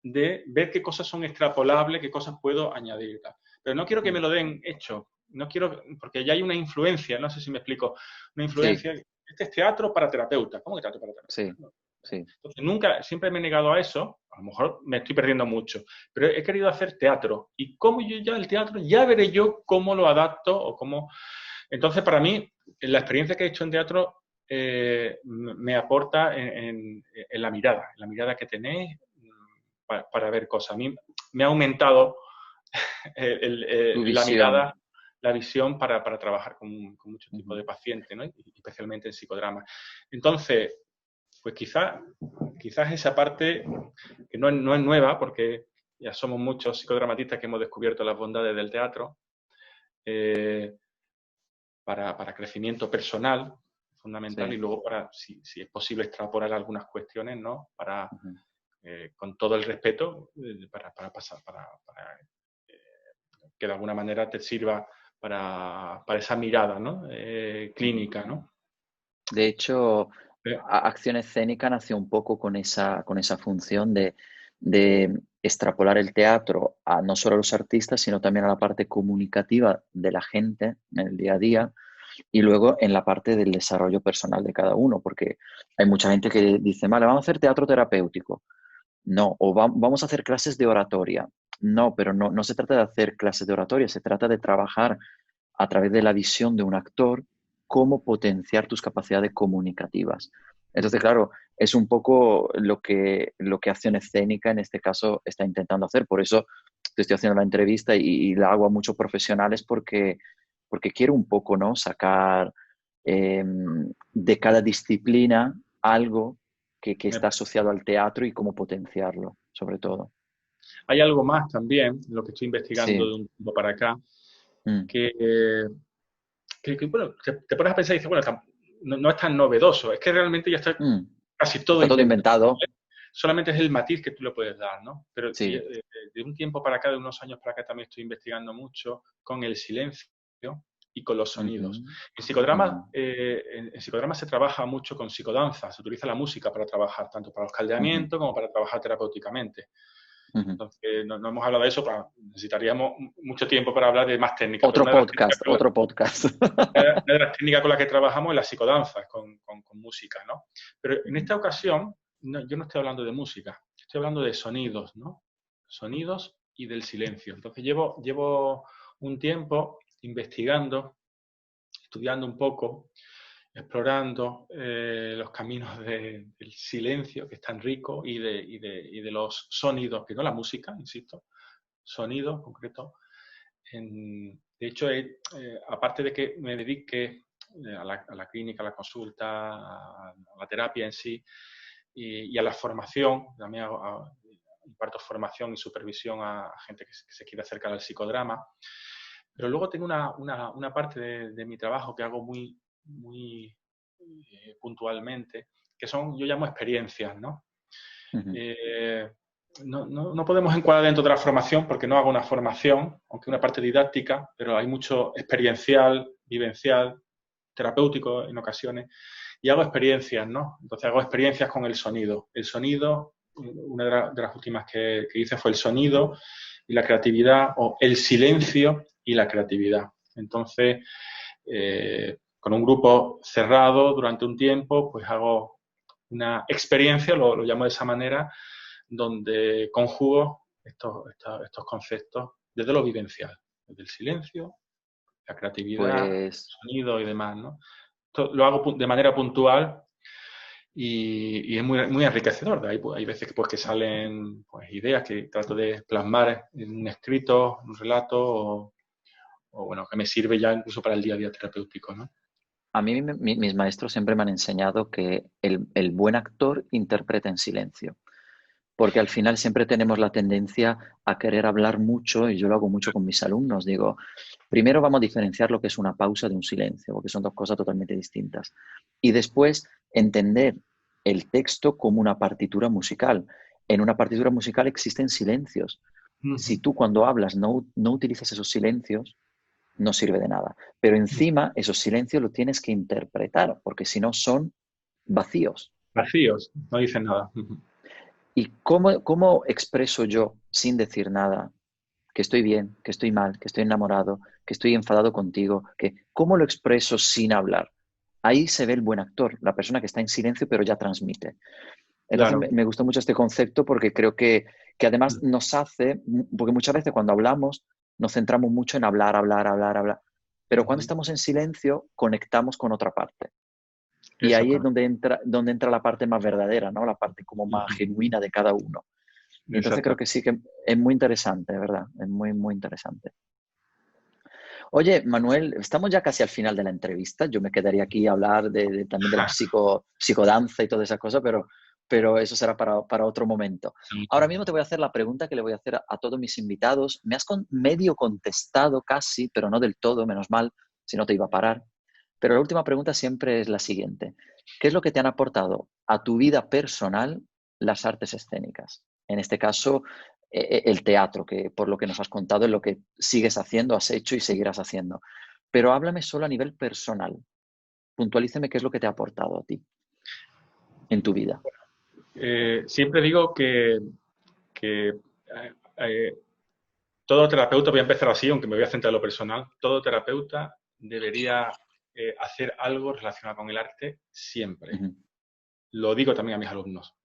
de ver qué cosas son extrapolables, qué cosas puedo añadir. Pero no quiero que me lo den hecho. No quiero, porque ya hay una influencia, no sé si me explico, una influencia. Este es teatro para terapeuta. ¿Cómo que teatro para terapeuta? Entonces, siempre me he negado a eso. A lo mejor me estoy perdiendo mucho, pero he querido hacer teatro. Y como yo ya el teatro, ya veré yo cómo lo adapto o cómo... Entonces, para mí, la experiencia que he hecho en teatro me aporta en la mirada que tenéis para ver cosas. A mí me ha aumentado la mirada, la visión para trabajar con muchos tipos de pacientes, ¿no? Y especialmente en psicodrama. Entonces, pues quizás esa parte, que no es nueva, porque ya somos muchos psicodramatistas que hemos descubierto las bondades del teatro, para crecimiento personal, fundamental, y luego para, si es posible, extrapolar algunas cuestiones, ¿no? Para, con todo el respeto, para que de alguna manera te sirva para esa mirada, ¿no? Clínica, ¿no? De hecho, Acción Escénica nació un poco con esa función de extrapolar el teatro a no solo a los artistas, sino también a la parte comunicativa de la gente en el día a día y luego en la parte del desarrollo personal de cada uno, porque hay mucha gente que dice, vale, vamos a hacer teatro terapéutico. No, o vamos a hacer clases de oratoria. No, pero no se trata de hacer clases de oratoria, se trata de trabajar a través de la visión de un actor cómo potenciar tus capacidades comunicativas. Entonces, claro, es un poco lo que Acción Escénica en este caso está intentando hacer. Por eso te estoy haciendo la entrevista y la hago a muchos profesionales porque quiero un poco, ¿no? Sacar de cada disciplina algo que está asociado al teatro y cómo potenciarlo, sobre todo. Hay algo más también, lo que estoy investigando de un tiempo para acá, que bueno, te pones a pensar y dices, bueno, no es tan novedoso, es que realmente ya está casi todo inventado. Solamente es el matiz que tú le puedes dar, ¿no? Pero de un tiempo para acá, de unos años para acá, también estoy investigando mucho con el silencio y con los sonidos. En psicodrama se trabaja mucho con psicodanza, se utiliza la música para trabajar, tanto para los caldeamientos como para trabajar terapéuticamente. Entonces, no hemos hablado de eso, necesitaríamos mucho tiempo para hablar de más técnicas. Otro podcast. Una de las técnicas con las que trabajamos es la psicodanza, con música, ¿no? Pero en esta ocasión, yo no estoy hablando de música, estoy hablando de sonidos, ¿no? Sonidos y del silencio. Entonces, llevo un tiempo investigando, estudiando un poco, explorando los caminos del silencio, que es tan rico, y de los sonidos, que no la música, insisto, sonidos concretos. De hecho, aparte de que me dedique a la clínica, a la consulta, a la terapia en sí, y a la formación, también imparto formación y supervisión a gente que se quiere acercar al psicodrama. Pero luego tengo una parte de mi trabajo que hago muy puntualmente, que yo llamo experiencias, ¿no? No podemos encuadrar dentro de la formación porque no hago una formación, aunque una parte didáctica, pero hay mucho experiencial, vivencial, terapéutico en ocasiones, y hago experiencias, ¿no? Entonces hago experiencias con el sonido. El sonido, una de las últimas que hice fue el sonido y la creatividad, o el silencio y la creatividad. Entonces, con un grupo cerrado durante un tiempo, pues hago una experiencia, lo llamo de esa manera, donde conjugo estos conceptos desde lo vivencial, desde el silencio, la creatividad, el sonido y demás, ¿no? Esto lo hago de manera puntual y es muy enriquecedor. Hay veces que salen ideas que trato de plasmar en un escrito, un relato bueno, que me sirve ya incluso para el día a día terapéutico, ¿no? A mí mis maestros siempre me han enseñado que el buen actor interpreta en silencio, porque al final siempre tenemos la tendencia a querer hablar mucho, y yo lo hago mucho con mis alumnos. Digo, primero vamos a diferenciar lo que es una pausa de un silencio, porque son dos cosas totalmente distintas. Y después entender el texto como una partitura musical. En una partitura musical existen silencios. Si tú cuando hablas no utilizas esos silencios, no sirve de nada. Pero encima esos silencios los tienes que interpretar, porque si no son vacíos. Vacíos, no dicen nada. ¿Y cómo expreso yo, sin decir nada, que estoy bien, que estoy mal, que estoy enamorado, que estoy enfadado contigo? ¿Cómo lo expreso sin hablar? Ahí se ve el buen actor, la persona que está en silencio pero ya transmite. Entonces Claro. me gusta mucho este concepto porque creo que además nos hace, porque muchas veces cuando hablamos nos centramos mucho en hablar, hablar, hablar, hablar, pero cuando estamos en silencio conectamos con otra parte. Y Eso es ahí es correcto. donde entra la parte más verdadera, ¿no? La parte como más genuina de cada uno. Y entonces creo Exacto. que sí que es muy interesante, ¿verdad? Es muy, muy interesante. Oye, Manuel, estamos ya casi al final de la entrevista. Yo me quedaría aquí a hablar también de la psicodanza y todas esas cosas, pero eso será para otro momento. Ahora mismo te voy a hacer la pregunta que le voy a hacer a todos mis invitados. Me has medio contestado casi, pero no del todo, menos mal, si no te iba a parar. Pero la última pregunta siempre es la siguiente. ¿Qué es lo que te han aportado a tu vida personal las artes escénicas? En este caso, el teatro, que por lo que nos has contado es lo que sigues haciendo, has hecho y seguirás haciendo. Pero háblame solo a nivel personal. Puntualíceme qué es lo que te ha aportado a ti en tu vida. Siempre digo que todo terapeuta, voy a empezar así, aunque me voy a centrar en lo personal, todo terapeuta debería hacer algo relacionado con el arte siempre. Uh-huh. Lo digo también a mis alumnos.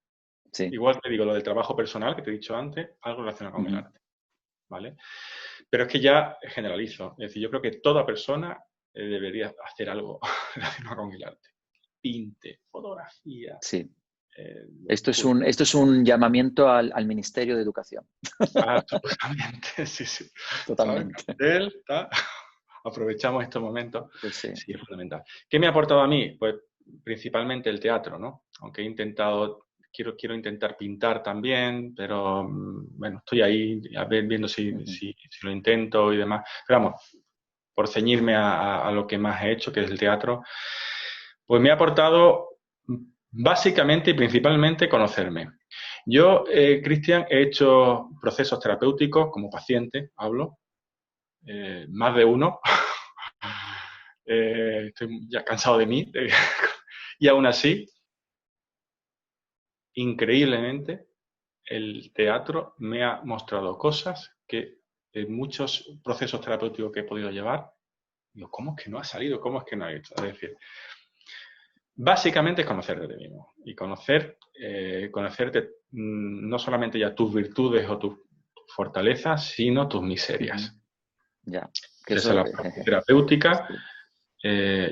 Sí. Igual te digo lo del trabajo personal que te he dicho antes, algo relacionado con el arte, ¿vale? Pero es que ya generalizo. Es decir, yo creo que toda persona debería hacer algo relacionado con el arte. Pinte, fotografía. Sí. Esto es un llamamiento al Ministerio de Educación. Absolutamente, sí, sí. Totalmente. Cartel, aprovechamos estos momentos. Pues sí. Sí, es fundamental. ¿Qué me ha aportado a mí? Pues principalmente el teatro, ¿no? Aunque he intentado, quiero intentar pintar también, pero bueno, estoy ahí viendo si lo intento y demás. Pero vamos, por ceñirme a lo que más he hecho, que es el teatro, pues me ha aportado básicamente y principalmente conocerme. Yo, Cristian, he hecho procesos terapéuticos como paciente, hablo, más de uno. Estoy ya cansado de mí. Y aún así, increíblemente, el teatro me ha mostrado cosas que en muchos procesos terapéuticos que he podido llevar, digo, ¿cómo es que no ha salido? ¿Cómo es que no ha hecho? Es decir, básicamente es conocerte de ti mismo y conocerte no solamente ya tus virtudes o tus fortalezas, sino tus miserias. Ya. Que esa es la parte terapéutica.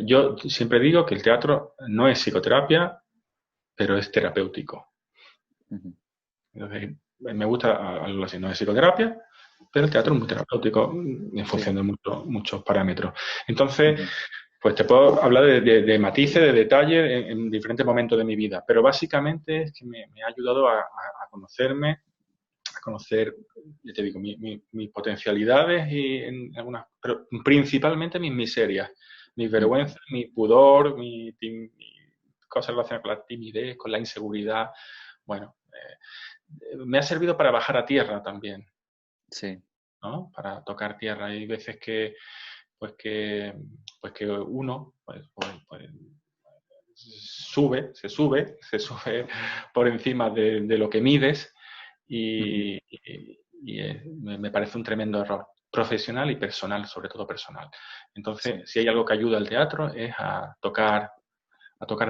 Yo siempre digo que el teatro no es psicoterapia, pero es terapéutico. Entonces, me gusta algo así, no es psicoterapia, pero el teatro es muy terapéutico en función de muchos parámetros. Entonces, pues te puedo hablar de matices, de detalles en diferentes momentos de mi vida, pero básicamente es que me ha ayudado a conocerme, a conocer, ya te digo, mis potencialidades y pero principalmente mis miserias, mis vergüenzas, mi pudor, mi cosas relacionadas con la timidez, con la inseguridad. Bueno, me ha servido para bajar a tierra también. Sí. ¿No? Para tocar tierra. Hay veces que uno se sube por encima de lo que mides y me parece un tremendo error profesional y personal, sobre todo personal. Entonces, si hay algo que ayuda al teatro es a tocar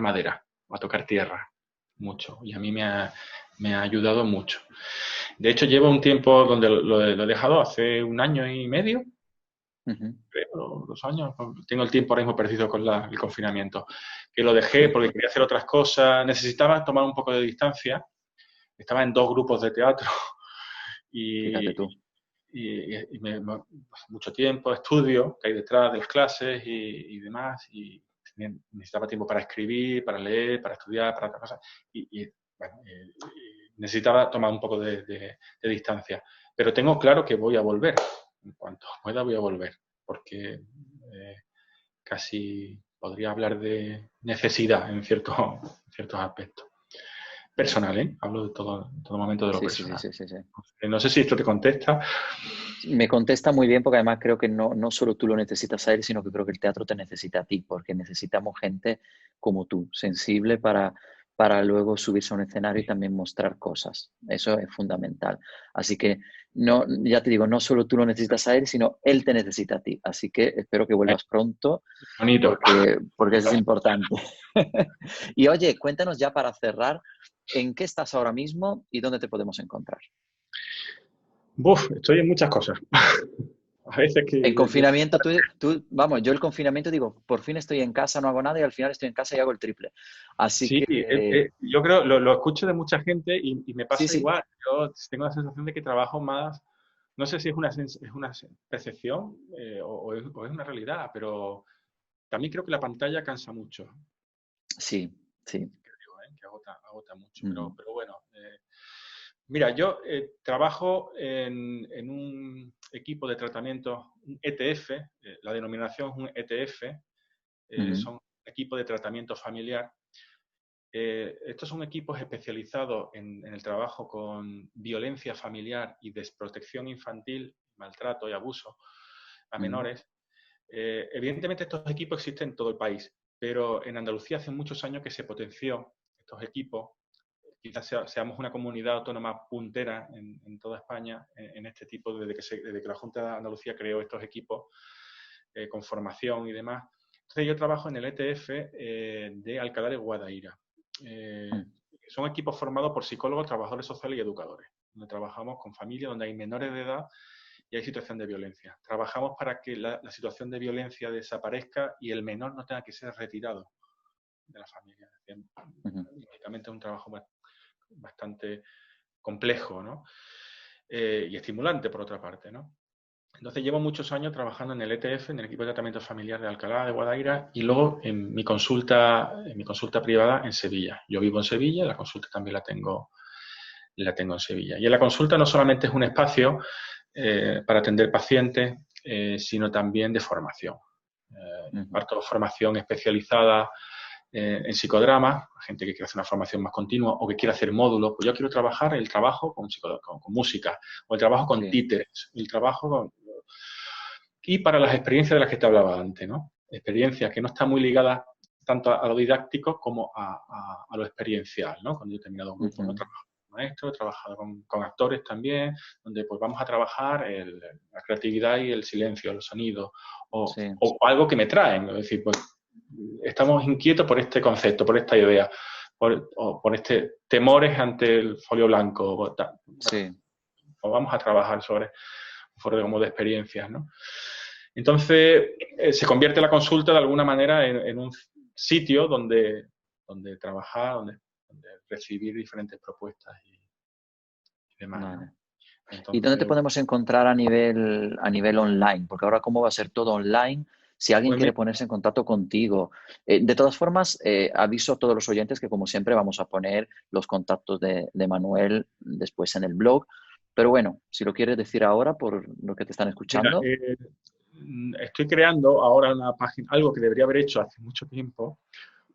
madera, a tocar tierra, mucho. Y a mí me ha ayudado mucho. De hecho, llevo un tiempo donde lo he dejado hace 1 año y medio. Creo, 2 años. Tengo el tiempo ahora mismo perdido con el confinamiento. Que lo dejé porque quería hacer otras cosas. Necesitaba tomar un poco de distancia. Estaba en 2 grupos de teatro. Fíjate tú. mucho tiempo, estudio que hay detrás de las clases y demás, y necesitaba tiempo para escribir, para leer, para estudiar, para otras cosas, bueno, necesitaba tomar un poco de distancia. Pero tengo claro que voy a volver, en cuanto pueda voy a volver, porque casi podría hablar de necesidad en ciertos aspectos. Personal, ¿eh? Hablo de todo momento de lo personal. Sí. No sé si esto te contesta. Me contesta muy bien porque además creo que no solo tú lo necesitas a él, sino que creo que el teatro te necesita a ti, porque necesitamos gente como tú, sensible para luego subirse a un escenario y también mostrar cosas. Eso es fundamental. Así que, no, ya te digo, no solo tú lo necesitas a él, sino él te necesita a ti. Así que espero que vuelvas pronto, Bonito. porque eso es importante. Y oye, cuéntanos ya para cerrar, ¿en qué estás ahora mismo y dónde te podemos encontrar? Estoy en muchas cosas. A veces que... En confinamiento, vamos, yo el confinamiento digo, por fin estoy en casa, no hago nada y al final estoy en casa y hago el triple. Así Sí, que yo creo, lo escucho de mucha gente y me pasa sí. igual. Yo tengo la sensación de que trabajo más, no sé si es una percepción o es una realidad, pero también creo que la pantalla cansa mucho. Sí. Que agota mucho, pero bueno. Mira, yo trabajo en un equipo de tratamiento, un ETF, la denominación es un ETF, son equipos de tratamiento familiar. Estos son equipos especializados en el trabajo con violencia familiar y desprotección infantil, maltrato y abuso a menores. Evidentemente estos equipos existen en todo el país, pero en Andalucía hace muchos años que se potenció estos equipos. Quizás seamos una comunidad autónoma puntera en toda España en este tipo, desde que la Junta de Andalucía creó estos equipos con formación y demás. Entonces yo trabajo en el ETF de Alcalá de Guadaira. Son equipos formados por psicólogos, trabajadores sociales y educadores, donde trabajamos con familias donde hay menores de edad y hay situación de violencia. Trabajamos para que la situación de violencia desaparezca y el menor no tenga que ser retirado de la familia. Lógicamente es un trabajo bastante complejo, ¿no? Y estimulante, por otra parte, ¿no? Entonces llevo muchos años trabajando en el ETF, en el equipo de tratamiento familiar de Alcalá de Guadaira, y luego en mi consulta privada en Sevilla. Yo vivo en Sevilla, la consulta también la tengo en Sevilla. Y en la consulta no solamente es un espacio para atender pacientes, sino también de formación. Imparto formación especializada en psicodrama, gente que quiere hacer una formación más continua o que quiere hacer módulos. Pues yo quiero trabajar el trabajo con música, o el trabajo con títeres, el trabajo con... Y para las experiencias de las que te hablaba antes, ¿no? Experiencias que no están muy ligadas tanto a lo didáctico como a lo experiencial, ¿no? Cuando yo he terminado un grupo, ¿no? Trabajo con maestros, he trabajado con actores también, donde pues vamos a trabajar la creatividad y el silencio, los sonidos, o algo que me traen, es decir, pues estamos inquietos por este concepto, por esta idea, por este temores ante el folio blanco. O vamos a trabajar sobre un foro como de experiencias, ¿no? Entonces, se convierte la consulta de alguna manera en un sitio donde trabajar, donde recibir diferentes propuestas y demás, ¿no? Entonces, ¿y dónde te podemos encontrar a nivel online? Porque ahora cómo va a ser todo online, si alguien quiere ponerse en contacto contigo. De todas formas, aviso a todos los oyentes que como siempre vamos a poner los contactos de Manuel después en el blog. Pero bueno, si lo quieres decir ahora por lo que te están escuchando. Mira, estoy creando ahora una página, algo que debería haber hecho hace mucho tiempo.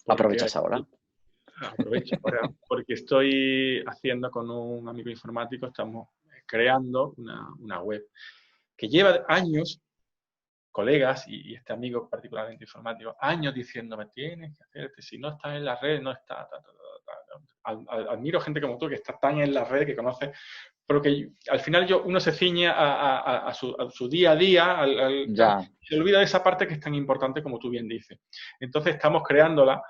¿Aprovechas ahora? Aprovecho ahora porque estoy haciendo con un amigo informático, estamos creando una web que lleva años, colegas y este amigo particularmente informático, años diciéndome, tienes que hacerte, si no estás en la red, no estás... Admiro gente como tú que está tan en la red, que conoce, pero que al final uno se ciñe a su día a día, se olvida de esa parte que es tan importante como tú bien dices. Entonces estamos creándola.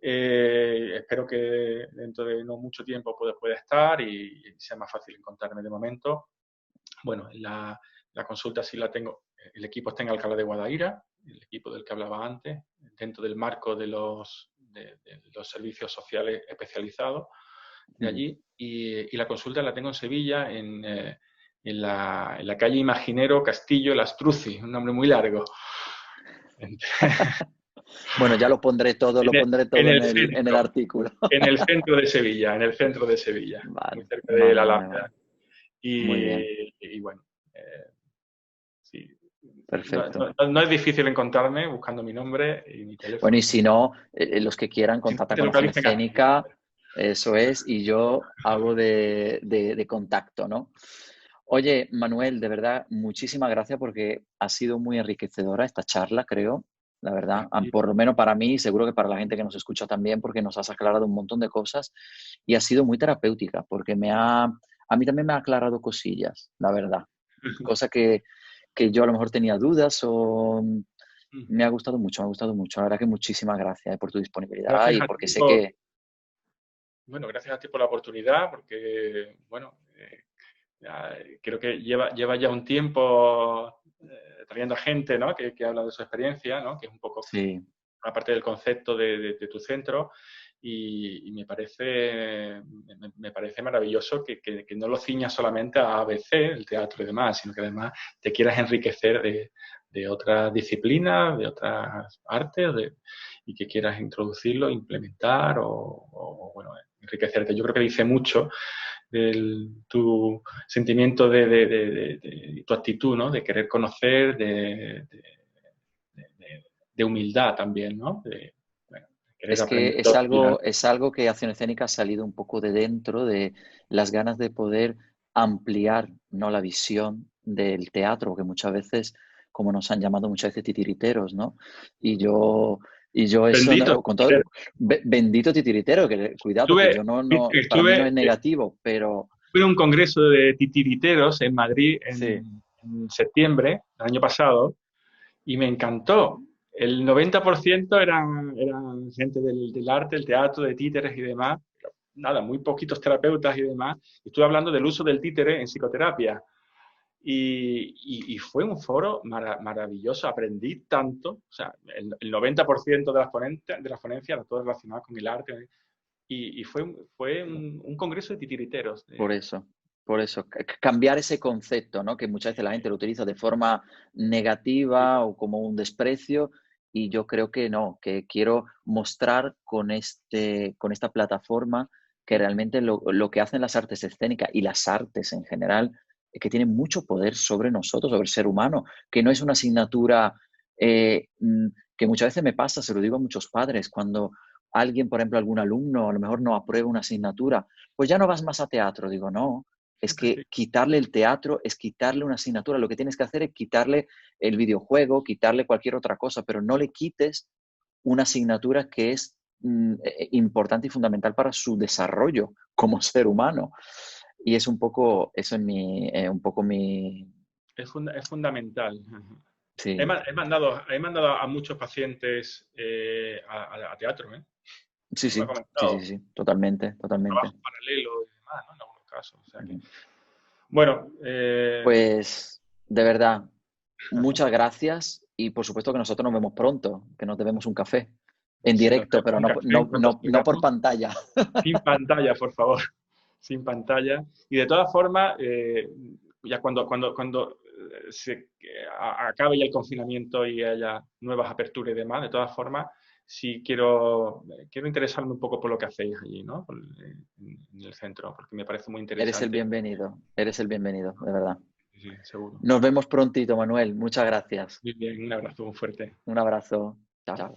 Espero que dentro de no mucho tiempo pueda estar y sea más fácil encontrarme de momento. Bueno, la consulta sí la tengo. El equipo está en Alcalá de Guadaira, el equipo del que hablaba antes, dentro del marco de los servicios sociales especializados de allí. Y la consulta la tengo en Sevilla, en en la calle Imaginero Castillo Las Trucis, un nombre muy largo. Bueno, ya lo pondré todo en el artículo. En el centro de Sevilla, Vale, muy cerca de la Alhambra. vale. Muy bien. Y bueno, sí. Perfecto. No es difícil encontrarme buscando mi nombre y mi teléfono. Bueno, y si no, los que quieran contactar con Acción Escénica, eso es, y yo hago de contacto, ¿no? Oye, Manuel, de verdad, muchísimas gracias porque ha sido muy enriquecedora esta charla, creo, la verdad. Por lo menos para mí, seguro que para la gente que nos escucha también, porque nos has aclarado un montón de cosas y ha sido muy terapéutica, porque a mí también me ha aclarado cosillas, la verdad. Cosa que yo a lo mejor tenía dudas o me ha gustado mucho. La verdad que muchísimas gracias por tu disponibilidad gracias y porque sé que... Bueno, gracias a ti por la oportunidad, porque, bueno, creo que lleva ya un tiempo trayendo a gente, ¿no? que habla de su experiencia, ¿no? Que es un poco aparte del concepto de tu centro. Y me parece maravilloso que no lo ciñas solamente a ABC, el teatro y demás, sino que además te quieras enriquecer de otras disciplinas, de otras artes, y que quieras introducirlo, implementar o bueno, enriquecerte. Yo creo que dice mucho tu sentimiento de tu actitud, ¿no? De querer conocer, de humildad también, ¿no? Es que es algo que Acción Escénica ha salido un poco de dentro de las ganas de poder ampliar, ¿no? La visión del teatro, que muchas veces, como nos han llamado muchas veces titiriteros, ¿no? Y yo eso, bendito, ¿no? Con todo, bendito titiritero, que cuidado, que yo para mí no es negativo, pero... Fui a un congreso de titiriteros en Madrid en septiembre del año pasado y me encantó. El 90% eran gente del arte, el teatro, de títeres y demás. Nada, muy poquitos terapeutas y demás. Estuve hablando del uso del títere en psicoterapia. Y fue un foro maravilloso. Aprendí tanto. O sea, el 90% de las ponencias era todo relacionado con el arte. Y fue un congreso de titiriteros. Por eso. Cambiar ese concepto, ¿no? Que muchas veces la gente lo utiliza de forma negativa o como un desprecio. Y yo creo que no, que quiero mostrar con esta plataforma que realmente lo que hacen las artes escénicas y las artes en general es que tienen mucho poder sobre nosotros, sobre el ser humano, que no es una asignatura que muchas veces me pasa, se lo digo a muchos padres, cuando alguien, por ejemplo, algún alumno a lo mejor no aprueba una asignatura, pues ya no vas más a teatro. Digo, no. Es que quitarle el teatro es quitarle una asignatura. Lo que tienes que hacer es quitarle el videojuego, quitarle cualquier otra cosa, pero no le quites una asignatura que es importante y fundamental para su desarrollo como ser humano. Y es un poco, eso es un poco mi... Es fundamental. Sí. He mandado a muchos pacientes a teatro, ¿eh? Sí, totalmente. Trabajo paralelo y demás, ¿no? En algunos casos. O sea que... Bueno. Pues, de verdad, muchas gracias y por supuesto que nosotros nos vemos pronto, que nos debemos un café en directo, pero no por pantalla. Sin pantalla, por favor. Sin pantalla. Y de todas formas, ya cuando se acabe ya el confinamiento y haya nuevas aperturas y demás, de todas formas, sí quiero interesarme un poco por lo que hacéis allí, ¿no? En el centro, porque me parece muy interesante. Eres el bienvenido, de verdad. Sí, seguro. Nos vemos prontito, Manuel. Muchas gracias. Muy bien, un abrazo muy fuerte. Un abrazo. Chao.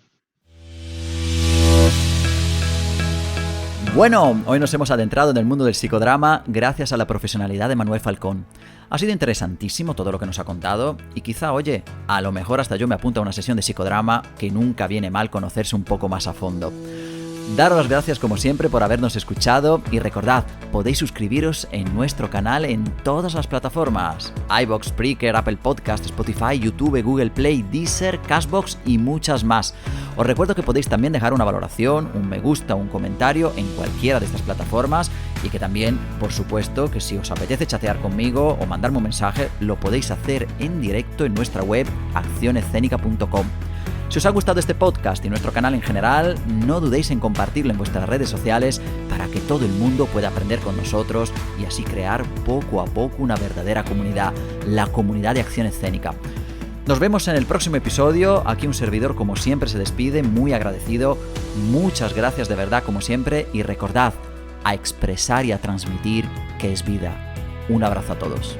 Bueno, hoy nos hemos adentrado en el mundo del psicodrama gracias a la profesionalidad de Manuel Falcón. Ha sido interesantísimo todo lo que nos ha contado y quizá, oye, a lo mejor hasta yo me apunto a una sesión de psicodrama, que nunca viene mal conocerse un poco más a fondo. Daros las gracias como siempre por habernos escuchado y recordad, podéis suscribiros en nuestro canal en todas las plataformas: iVoox, Spreaker, Apple Podcast, Spotify, YouTube, Google Play, Deezer, Castbox y muchas más. Os recuerdo que podéis también dejar una valoración, un me gusta o un comentario en cualquiera de estas plataformas y que también, por supuesto, que si os apetece chatear conmigo o mandarme un mensaje, lo podéis hacer en directo en nuestra web accionescénica.com. Si os ha gustado este podcast y nuestro canal en general, no dudéis en compartirlo en vuestras redes sociales para que todo el mundo pueda aprender con nosotros y así crear poco a poco una verdadera comunidad, la comunidad de Acción Escénica. Nos vemos en el próximo episodio. Aquí un servidor, como siempre, se despide, muy agradecido. Muchas gracias de verdad, como siempre, y recordad, a expresar y a transmitir que es vida. Un abrazo a todos.